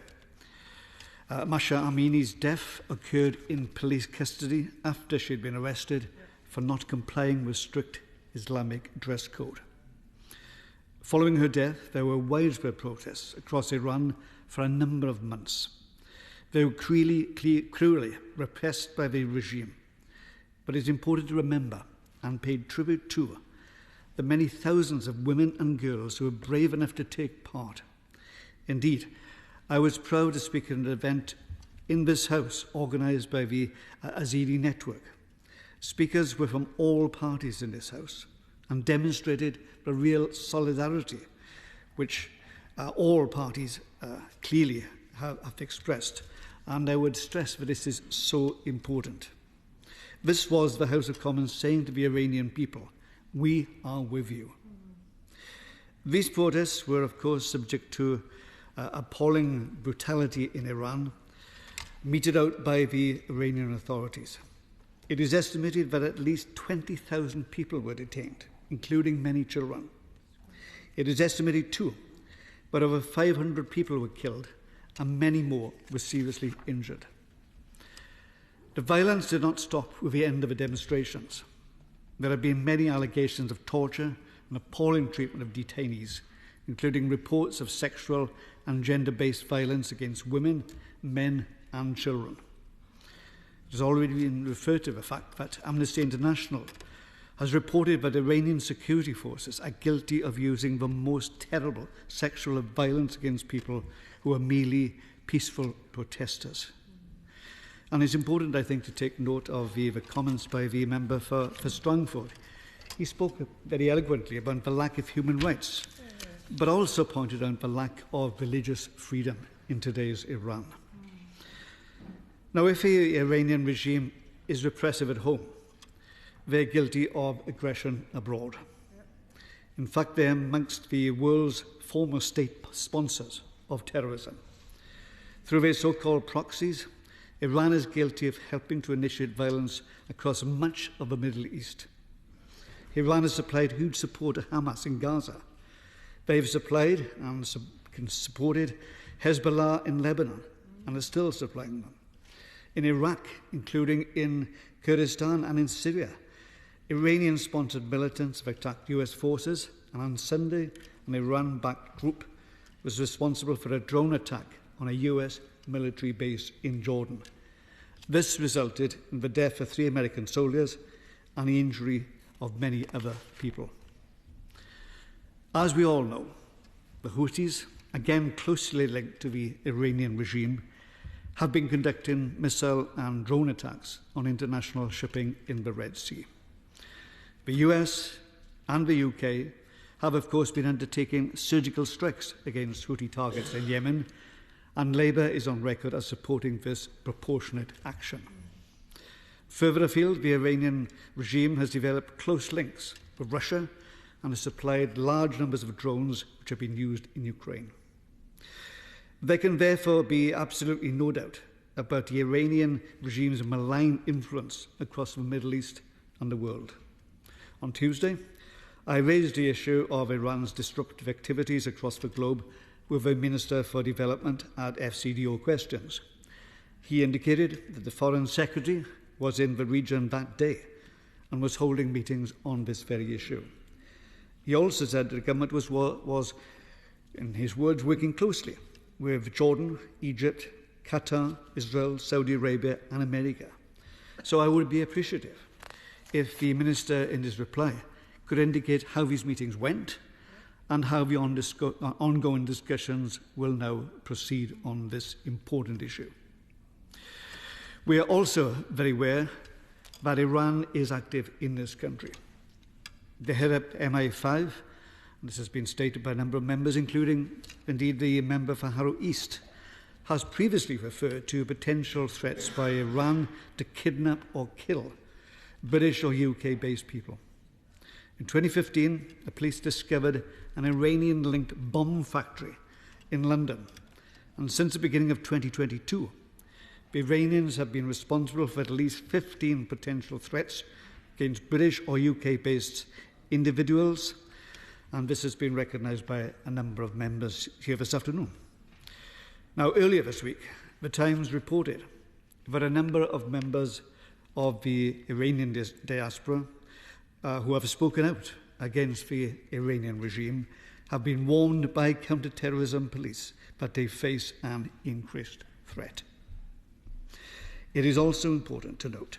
Mahsa Amini's death occurred in police custody after she had been arrested for not complying with strict Islamic dress code. Following her death, there were widespread protests across Iran for a number of months. They were cruelly repressed by the regime. But it's important to remember and pay tribute to the many thousands of women and girls who were brave enough to take part. Indeed, I was proud to speak at an event in this House organised by the Azadi Network. Speakers were from all parties in this House and demonstrated the real solidarity which all parties clearly have expressed. And I would stress that this is so important. This was the House of Commons saying to the Iranian people, "We are with you." These protests were, of course, subject to appalling brutality in Iran, meted out by the Iranian authorities. It is estimated that at least 20,000 people were detained, including many children. It is estimated, too, that over 500 people were killed and many more were seriously injured. The violence did not stop with the end of the demonstrations. There have been many allegations of torture and appalling treatment of detainees, including reports of sexual and gender-based violence against women, men and children. It has already been referred to the fact that Amnesty International has reported that Iranian security forces are guilty of using the most terrible sexual violence against people who are merely peaceful protesters. And it's important, I think, to take note of the comments by the member for Strangford. He spoke very eloquently about the lack of human rights, but also pointed out the lack of religious freedom in today's Iran. Now, if the Iranian regime is repressive at home, they're guilty of aggression abroad. In fact, they're amongst the world's foremost state sponsors of terrorism. Through their so-called proxies, Iran is guilty of helping to initiate violence across much of the Middle East. Iran has supplied huge support to Hamas in Gaza. They've supplied and supported Hezbollah in Lebanon and are still supplying them. In Iraq, including in Kurdistan and in Syria, Iranian-sponsored militants have attacked US forces, and on Sunday, an Iran-backed group was responsible for a drone attack on a US military base in Jordan. This resulted in the death of 3 American soldiers and the injury of many other people. As we all know, the Houthis again closely linked to the Iranian regime, have been conducting missile and drone attacks on international shipping in the Red Sea. The US and the UK have, of course, been undertaking surgical strikes against Houthi targets in Yemen, and Labour is on record as supporting this proportionate action. Further afield, the Iranian regime has developed close links with Russia and has supplied large numbers of drones which have been used in Ukraine. There can therefore be absolutely no doubt about the Iranian regime's malign influence across the Middle East and the world. On Tuesday, I raised the issue of Iran's disruptive activities across the globe with the Minister for Development at FCDO Questions. He indicated that the Foreign Secretary was in the region that day and was holding meetings on this very issue. He also said that the government was, in his words, working closely with Jordan, Egypt, Qatar, Israel, Saudi Arabia and America. So I would be appreciative if the Minister in his reply could indicate how these meetings went and how the ongoing discussions will now proceed on this important issue. We are also very aware that Iran is active in this country. The head of MI5, and this has been stated by a number of members, including indeed the member for Harrow East, has previously referred to potential threats by Iran to kidnap or kill British or UK-based people. In 2015, the police discovered an Iranian-linked bomb factory in London, and since the beginning of 2022, the Iranians have been responsible for at least 15 potential threats against British or UK-based individuals, and this has been recognised by a number of members here this afternoon. Now, earlier this week, The Times reported that a number of members of the Iranian diaspora who have spoken out against the Iranian regime have been warned by counter-terrorism police that they face an increased threat. It is also important to note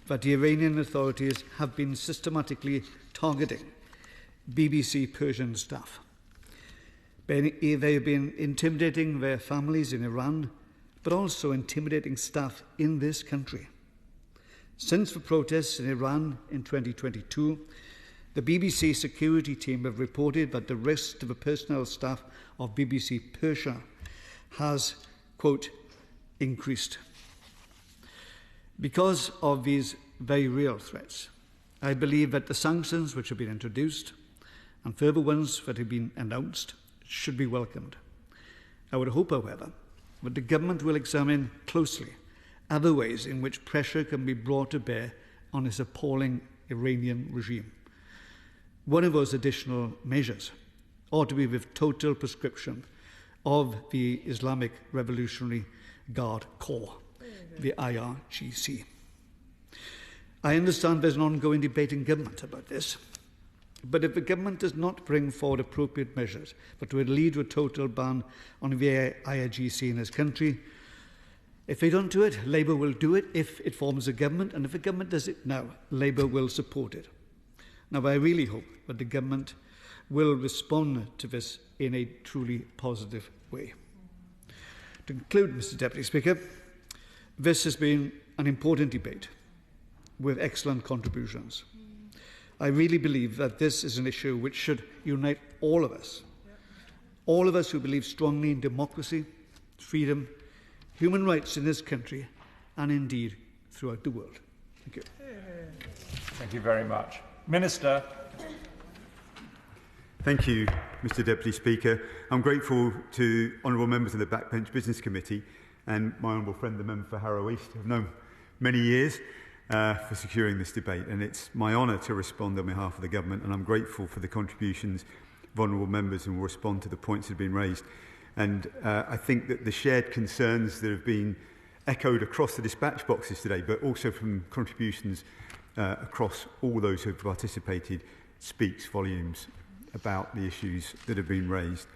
that the Iranian authorities have been systematically targeting BBC Persian staff. They have been intimidating their families in Iran, but also intimidating staff in this country. Since the protests in Iran in 2022, the BBC security team have reported that the risk to the personnel staff of BBC Persia has, quote, increased. Because of these very real threats, I believe that the sanctions which have been introduced and further ones that have been announced should be welcomed. I would hope, however, that the government will examine closely other ways in which pressure can be brought to bear on this appalling Iranian regime. One of those additional measures ought to be with total proscription of the Islamic Revolutionary Guard Corps, the IRGC. I understand there's an ongoing debate in government about this, but if the government does not bring forward appropriate measures that would lead to a total ban on the IRGC in this country, if they don't do it, Labour will do it if it forms a government, and if the government does it now, Labour will support it. Now, I really hope that the government will respond to this in a truly positive way. To conclude, Mr Deputy Speaker, this has been an important debate with excellent contributions. I really believe that this is an issue which should unite all of us who believe strongly in democracy, freedom, human rights in this country, and indeed throughout the world. Thank you. Thank you very much. Minister. Thank you, Mr Deputy Speaker. I'm grateful to honourable members of the Backbench Business Committee and my honourable friend, the member for Harrow East, who I've known many years, for securing this debate. And it's my honour to respond on behalf of the government, and I'm grateful for the contributions of honourable members and will respond to the points that have been raised. And I think that the shared concerns that have been echoed across the dispatch boxes today, but also from contributions across all those who have participated, speaks volumes about the issues that have been raised.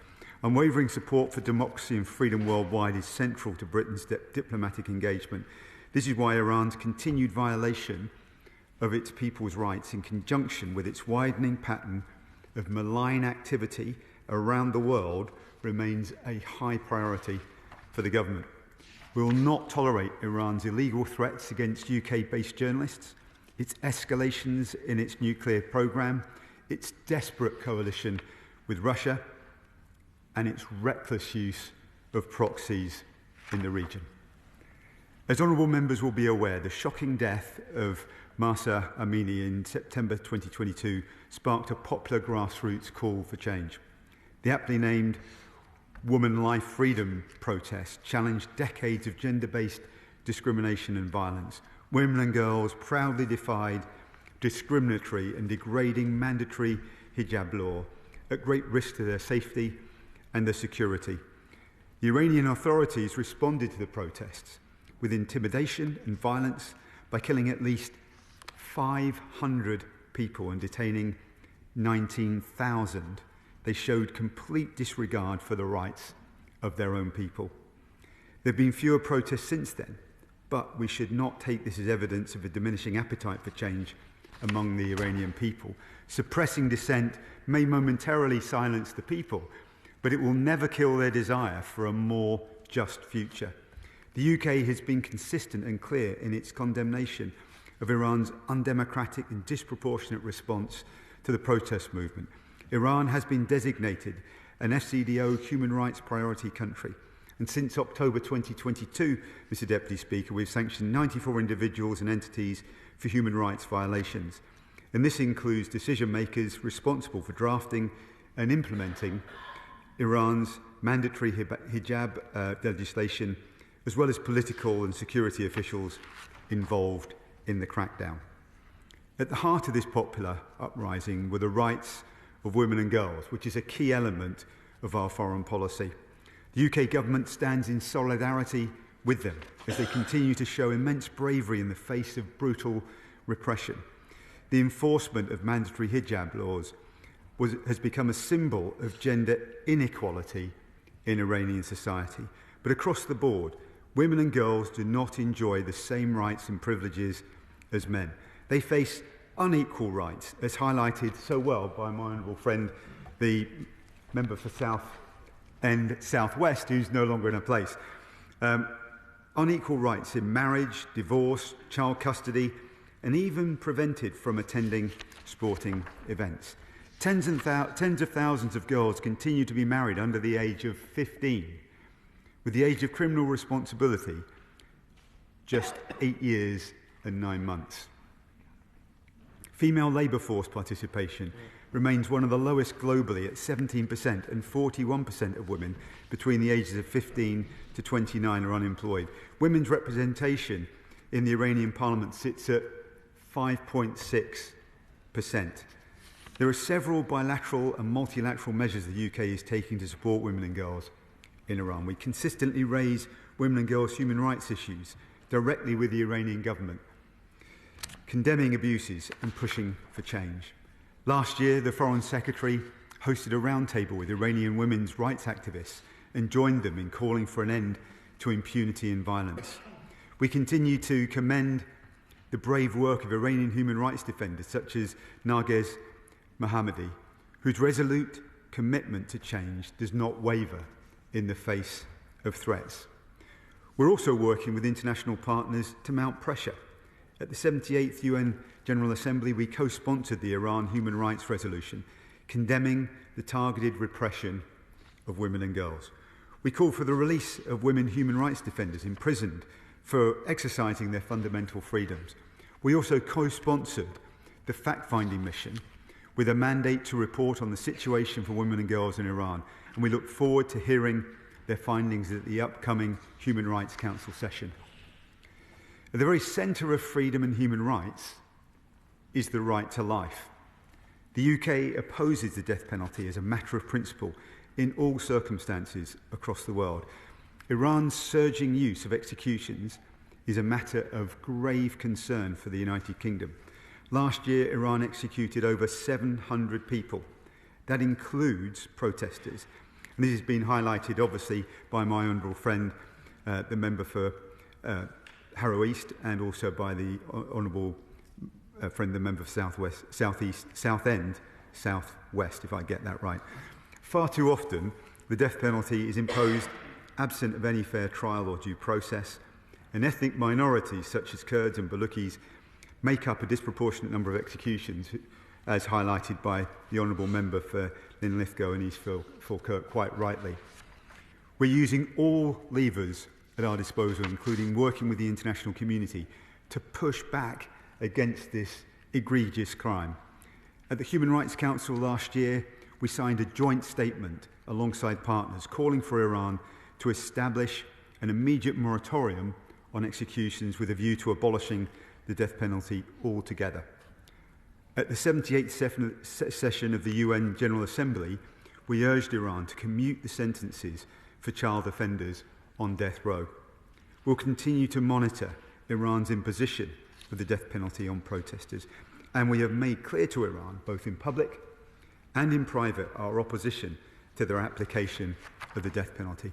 Unwavering support for democracy and freedom worldwide is central to Britain's diplomatic engagement. This is why Iran's continued violation of its people's rights, in conjunction with its widening pattern of malign activity around the world remains a high priority for the government. We will not tolerate Iran's illegal threats against UK-based journalists, its escalations in its nuclear programme, its desperate coalition with Russia, and its reckless use of proxies in the region. As honourable members will be aware, the shocking death of Mahsa Amini in September 2022 sparked a popular grassroots call for change. The aptly named Woman Life Freedom protest challenged decades of gender-based discrimination and violence. Women and girls proudly defied discriminatory and degrading mandatory hijab law at great risk to their safety and their security. The Iranian authorities responded to the protests with intimidation and violence by killing at least 500 people and detaining 19,000. They showed complete disregard for the rights of their own people. There have been fewer protests since then, but we should not take this as evidence of a diminishing appetite for change among the Iranian people. Suppressing dissent may momentarily silence the people, but it will never kill their desire for a more just future. The UK has been consistent and clear in its condemnation of Iran's undemocratic and disproportionate response to the protest movement. Iran has been designated an FCDO human rights priority country. And since October 2022, Mr Deputy Speaker, we've sanctioned 94 individuals and entities for human rights violations. And this includes decision makers responsible for drafting and implementing Iran's mandatory hijab legislation, as well as political and security officials involved in the crackdown. At the heart of this popular uprising were the rights of women and girls, which is a key element of our foreign policy. The UK government stands in solidarity with them as they continue to show immense bravery in the face of brutal repression. The enforcement of mandatory hijab laws has become a symbol of gender inequality in Iranian society. But across the board, women and girls do not enjoy the same rights and privileges as men. They face unequal rights, as highlighted so well by my honourable friend, the member for South and South West, who's no longer in a place. Unequal rights in marriage, divorce, child custody, and even prevented from attending sporting events. Tens of thousands of girls continue to be married under the age of 15, with the age of criminal responsibility just 8 years and 9 months. Female labour force participation remains one of the lowest globally at 17%, and 41% of women between the ages of 15 to 29 are unemployed. Women's representation in the Iranian parliament sits at 5.6%. There are several bilateral and multilateral measures the UK is taking to support women and girls in Iran. We consistently raise women and girls' human rights issues directly with the Iranian government, condemning abuses and pushing for change. Last year, the Foreign Secretary hosted a roundtable with Iranian women's rights activists and joined them in calling for an end to impunity and violence. We continue to commend the brave work of Iranian human rights defenders such as Narges Mohammadi, whose resolute commitment to change does not waver in the face of threats. We're also working with international partners to mount pressure. At the 78th UN General Assembly, we co-sponsored the Iran Human Rights Resolution, condemning the targeted repression of women and girls. We called for the release of women human rights defenders imprisoned for exercising their fundamental freedoms. We also co-sponsored the fact-finding mission with a mandate to report on the situation for women and girls in Iran, and we look forward to hearing their findings at the upcoming Human Rights Council session. At the very centre of freedom and human rights is the right to life. The UK opposes the death penalty as a matter of principle in all circumstances across the world. Iran's surging use of executions is a matter of grave concern for the United Kingdom. Last year, Iran executed over 700 people. That includes protesters. And this has been highlighted, obviously, by my honourable friend, the member for Harrow East, and also by the honourable friend, the member for South West, South East, South End, South West, if I get that right. Far too often, the death penalty is imposed absent of any fair trial or due process, and ethnic minorities such as Kurds and Baluchis make up a disproportionate number of executions, as highlighted by the Honourable Member for Linlithgow and East Falkirk quite rightly. We're using all levers at our disposal, including working with the international community, to push back against this egregious crime. At the Human Rights Council last year, we signed a joint statement alongside partners calling for Iran to establish an immediate moratorium on executions with a view to abolishing the death penalty altogether. At the 78th session of the UN General Assembly, we urged Iran to commute the sentences for child offenders on death row. We'll continue to monitor Iran's imposition of the death penalty on protesters, and we have made clear to Iran, both in public and in private, our opposition to their application of the death penalty.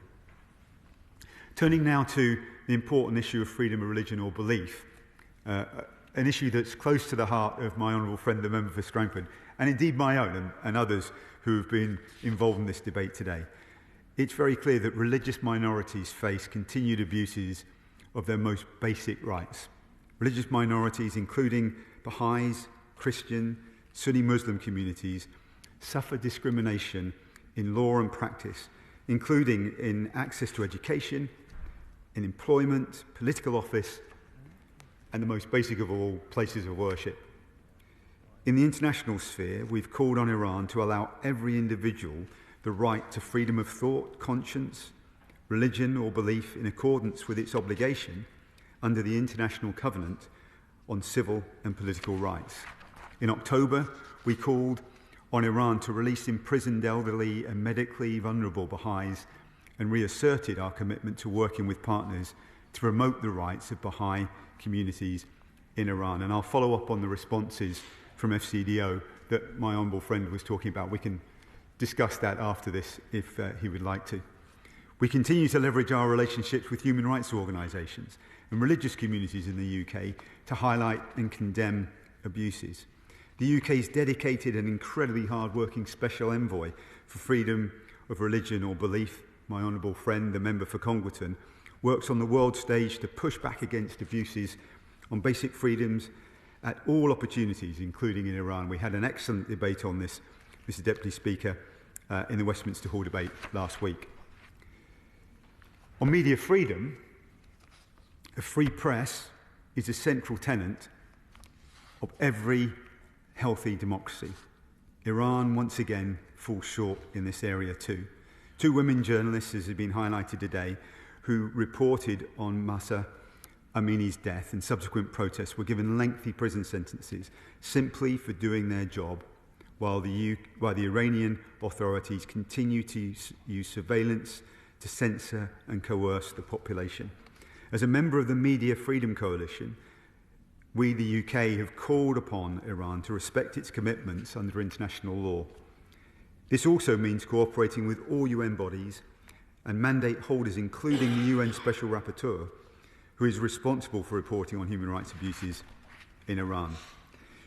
Turning now to the important issue of freedom of religion or belief, an issue that's close to the heart of my honourable friend, the member for Strangford, and indeed my own and others who have been involved in this debate today. It's very clear that religious minorities face continued abuses of their most basic rights. Religious minorities, including Baha'is, Christian, Sunni Muslim communities, suffer discrimination in law and practice, including in access to education, in employment, political office, and the most basic of all, places of worship. In the international sphere, we've called on Iran to allow every individual the right to freedom of thought, conscience, religion or belief in accordance with its obligation under the International Covenant on Civil and Political Rights. In October, we called on Iran to release imprisoned elderly and medically vulnerable Baha'is and reasserted our commitment to working with partners to promote the rights of Baha'i communities in Iran. And I'll follow up on the responses from FCDO that my honourable friend was talking about. We can discuss that after this if he would like to. We continue to leverage our relationships with human rights organisations and religious communities in the UK to highlight and condemn abuses. The UK's dedicated and incredibly hard-working Special Envoy for Freedom of Religion or Belief, my honourable friend, the member for Congleton, works on the world stage to push back against abuses on basic freedoms at all opportunities, including in Iran. We had an excellent debate on this, Mr Deputy Speaker, in the Westminster Hall debate last week. On media freedom, a free press is a central tenet of every healthy democracy. Iran, once again, falls short in this area too. Two women journalists, as has been highlighted today, who reported on Mahsa Amini's death and subsequent protests were given lengthy prison sentences simply for doing their job, while the Iranian authorities continue to use surveillance to censor and coerce the population. As a member of the Media Freedom Coalition, we, the UK, have called upon Iran to respect its commitments under international law. This also means cooperating with all UN bodies and mandate holders, including the UN Special Rapporteur, who is responsible for reporting on human rights abuses in Iran.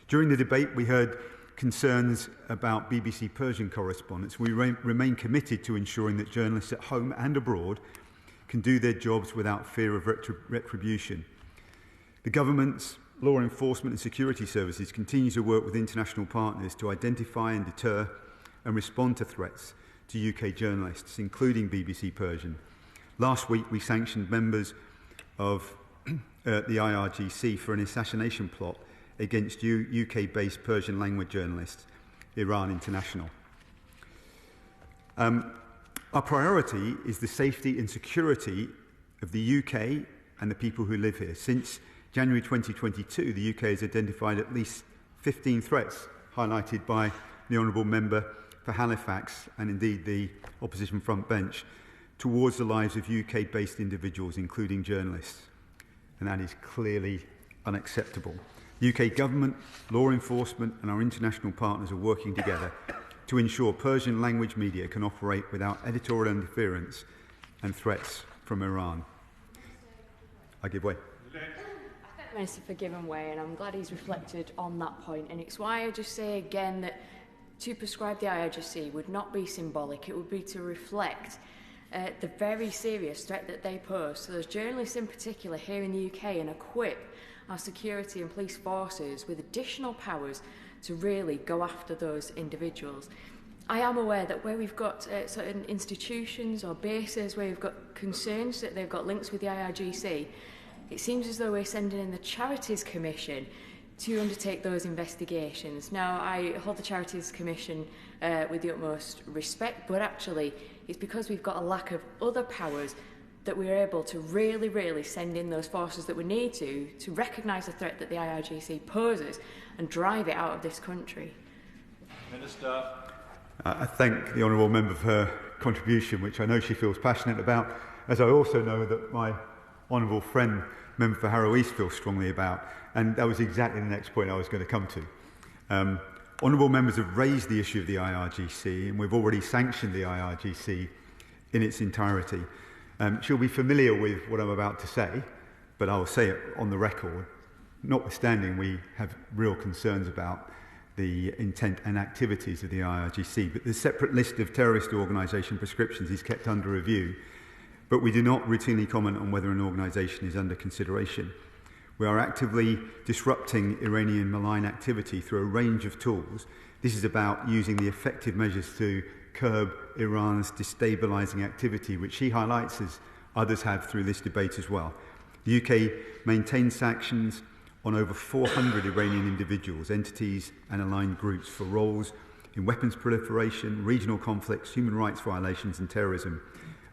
During the debate, we heard concerns about BBC Persian correspondents. We remain committed to ensuring that journalists at home and abroad can do their jobs without fear of retribution. The government's law enforcement and security services continue to work with international partners to identify and deter and respond to threats to UK journalists, including BBC Persian. Last week, we sanctioned members of the IRGC for an assassination plot against UK-based Persian language journalists, Iran International. Our priority is the safety and security of the UK and the people who live here. Since January 2022, the UK has identified at least 15 threats highlighted by the Honourable Member for Halifax and indeed the opposition front bench towards the lives of UK-based individuals, including journalists. And that is clearly unacceptable. The UK government, law enforcement and our international partners are working together to ensure Persian language media can operate without editorial interference and threats from Iran. I give way. I thank the Minister for giving way, and I'm glad he's reflected on that point. And it's why I just say again that to prescribe the IRGC would not be symbolic, it would be to reflect the very serious threat that they pose to those journalists in particular here in the UK, and equip our security and police forces with additional powers to really go after those individuals. I am aware that where we've got certain institutions or bases where we've got concerns that they've got links with the IRGC, it seems as though we're sending in the Charities Commission to undertake those investigations. Now, I hold the Charities Commission with the utmost respect, but actually it's because we've got a lack of other powers that we're able to really send in those forces that we need to recognise the threat that the IRGC poses and drive it out of this country. Minister. I thank the honourable member for her contribution, which I know she feels passionate about, as I also know that my honourable friend, member for Harrow East, feels strongly about, and that was exactly the next point I was going to come to. Honourable members have raised the issue of the IRGC, and we've already sanctioned the IRGC in its entirety. She'll be familiar with what I'm about to say, but I will say it on the record. Notwithstanding, we have real concerns about the intent and activities of the IRGC, but the separate list of terrorist organisation prescriptions is kept under review, but we do not routinely comment on whether an organisation is under consideration. We are actively disrupting Iranian malign activity through a range of tools. This is about using the effective measures to curb Iran's destabilising activity, which she highlights, as others have through this debate as well. The UK maintains sanctions on over 400 Iranian individuals, entities and aligned groups for roles in weapons proliferation, regional conflicts, human rights violations and terrorism.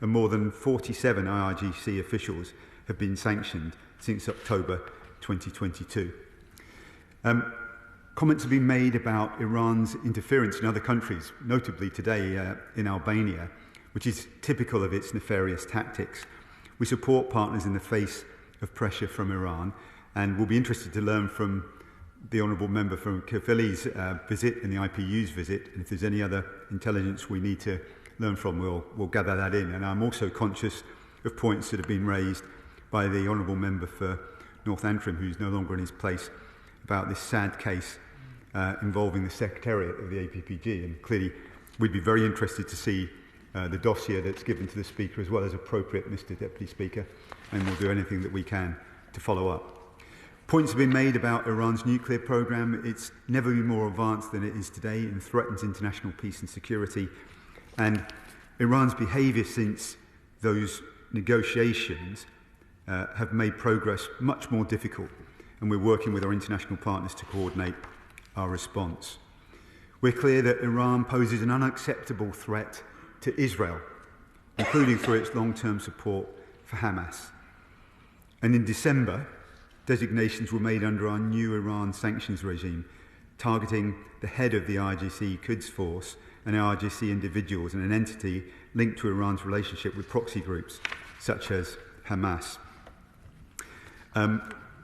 And more than 47 IRGC officials have been sanctioned since October 2022. Comments have been made about Iran's interference in other countries, notably today in Albania, which is typical of its nefarious tactics. We support partners in the face of pressure from Iran, and we'll be interested to learn from the honourable member from Caerphilly's visit and the IPU's visit, and if there's any other intelligence we need to learn from, we'll gather that in. And I'm also conscious of points that have been raised by the honourable member for North Antrim, who's no longer in his place, about this sad case involving the Secretariat of the APPG. And clearly, we'd be very interested to see the dossier that's given to the Speaker, as well as appropriate, Mr Deputy Speaker, and we'll do anything that we can to follow up. Points have been made about Iran's nuclear programme. It's never been more advanced than it is today and threatens international peace and security. And Iran's behaviour since those negotiations have made progress much more difficult, and we're working with our international partners to coordinate our response. We're clear that Iran poses an unacceptable threat to Israel, including through its long-term support for Hamas. And in December, designations were made under our new Iran sanctions regime, targeting the head of the IRGC Quds Force and IRGC individuals and an entity linked to Iran's relationship with proxy groups such as Hamas.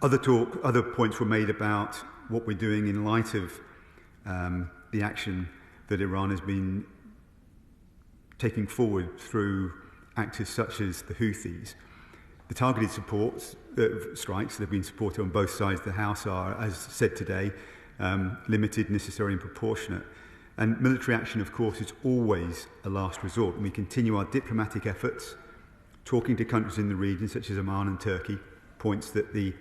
Other points were made about what we're doing in light of the action that Iran has been taking forward through actors such as the Houthis. The targeted strikes that have been supported on both sides of the House are, as said today, limited, necessary and proportionate. And military action, of course, is always a last resort. And we continue our diplomatic efforts, talking to countries in the region, such as Oman and Turkey, points that the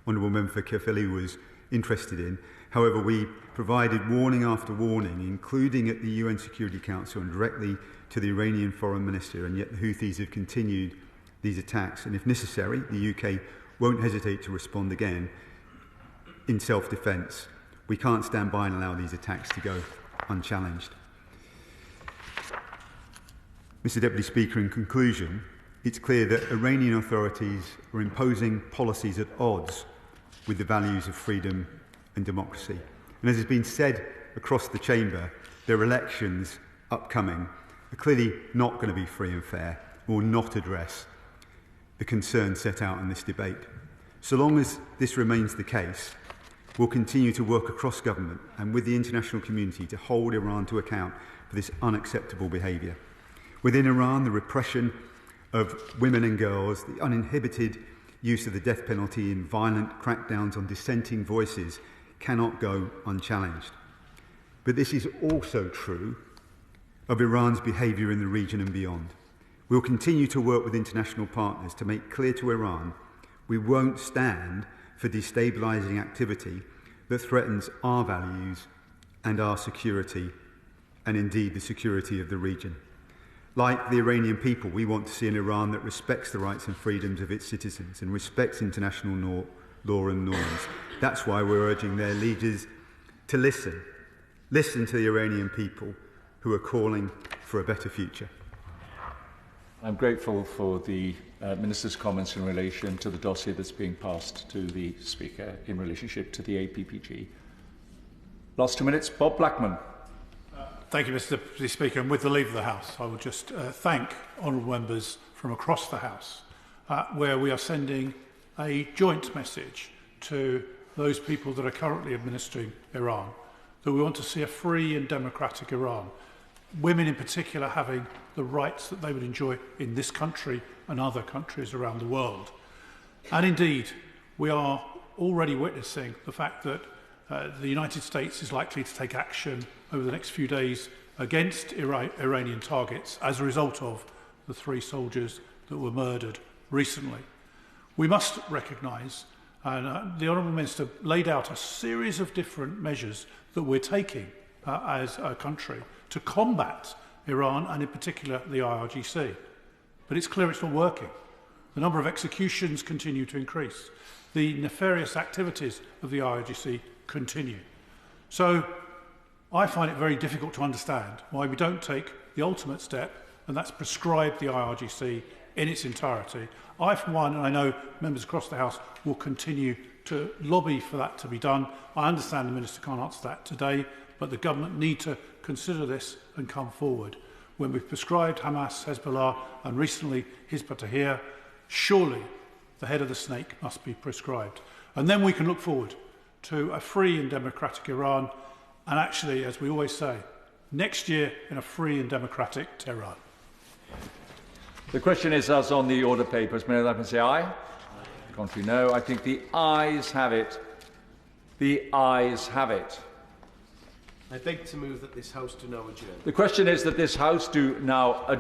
honourable member for Caerphilly was interested in. However, we provided warning after warning, including at the UN Security Council and directly to the Iranian Foreign Minister, and yet the Houthis have continued these attacks. And if necessary, the UK won't hesitate to respond again in self-defence. We can't stand by and allow these attacks to go unchallenged. Mr Deputy Speaker, in conclusion, it's clear that Iranian authorities are imposing policies at odds with the values of freedom and democracy. And as has been said across the chamber, their elections upcoming are clearly not going to be free and fair, or not address the concerns set out in this debate. So long as this remains the case, we'll continue to work across government and with the international community to hold Iran to account for this unacceptable behaviour. Within Iran, the repression of women and girls, the uninhibited use of the death penalty and violent crackdowns on dissenting voices cannot go unchallenged. But this is also true of Iran's behaviour in the region and beyond. We will continue to work with international partners to make clear to Iran we won't stand for destabilising activity that threatens our values and our security, and indeed the security of the region. Like the Iranian people, we want to see an Iran that respects the rights and freedoms of its citizens and respects international law and norms. That's why we're urging their leaders to listen. Listen to the Iranian people who are calling for a better future. I'm grateful for the Minister's comments in relation to the dossier that's being passed to the Speaker in relationship to the APPG. Last 2 minutes, Bob Blackman. Thank you, Mr Deputy Speaker. And with the leave of the House, I will just thank honourable members from across the House, where we are sending a joint message to those people that are currently administering Iran, that we want to see a free and democratic Iran, women in particular having the rights that they would enjoy in this country and other countries around the world. And indeed, we are already witnessing the fact that the United States is likely to take action over the next few days against Iranian targets as a result of the 3 soldiers that were murdered recently. We must recognise, and the Honourable Minister laid out a series of different measures that we're taking as a country to combat Iran and in particular the IRGC. But it's clear it's not working. The number of executions continue to increase. The nefarious activities of the IRGC continue. So I find it very difficult to understand why we don't take the ultimate step, and that's prescribe the IRGC in its entirety. I, for one, and I know members across the House, will continue to lobby for that to be done. I understand the Minister can't answer that today, but the government need to consider this and come forward. When we've prescribed Hamas, Hezbollah and recently Hizb ut-Tahrir, surely the head of the snake must be prescribed. And then we can look forward to a free and democratic Iran, and actually, as we always say, next year in a free and democratic Tehran. The question is, as on the order papers, may I say aye? Contrary, no. I think the ayes have it. The ayes have it. I beg to move that this House do now adjourn. The question is that this House do now adjourn.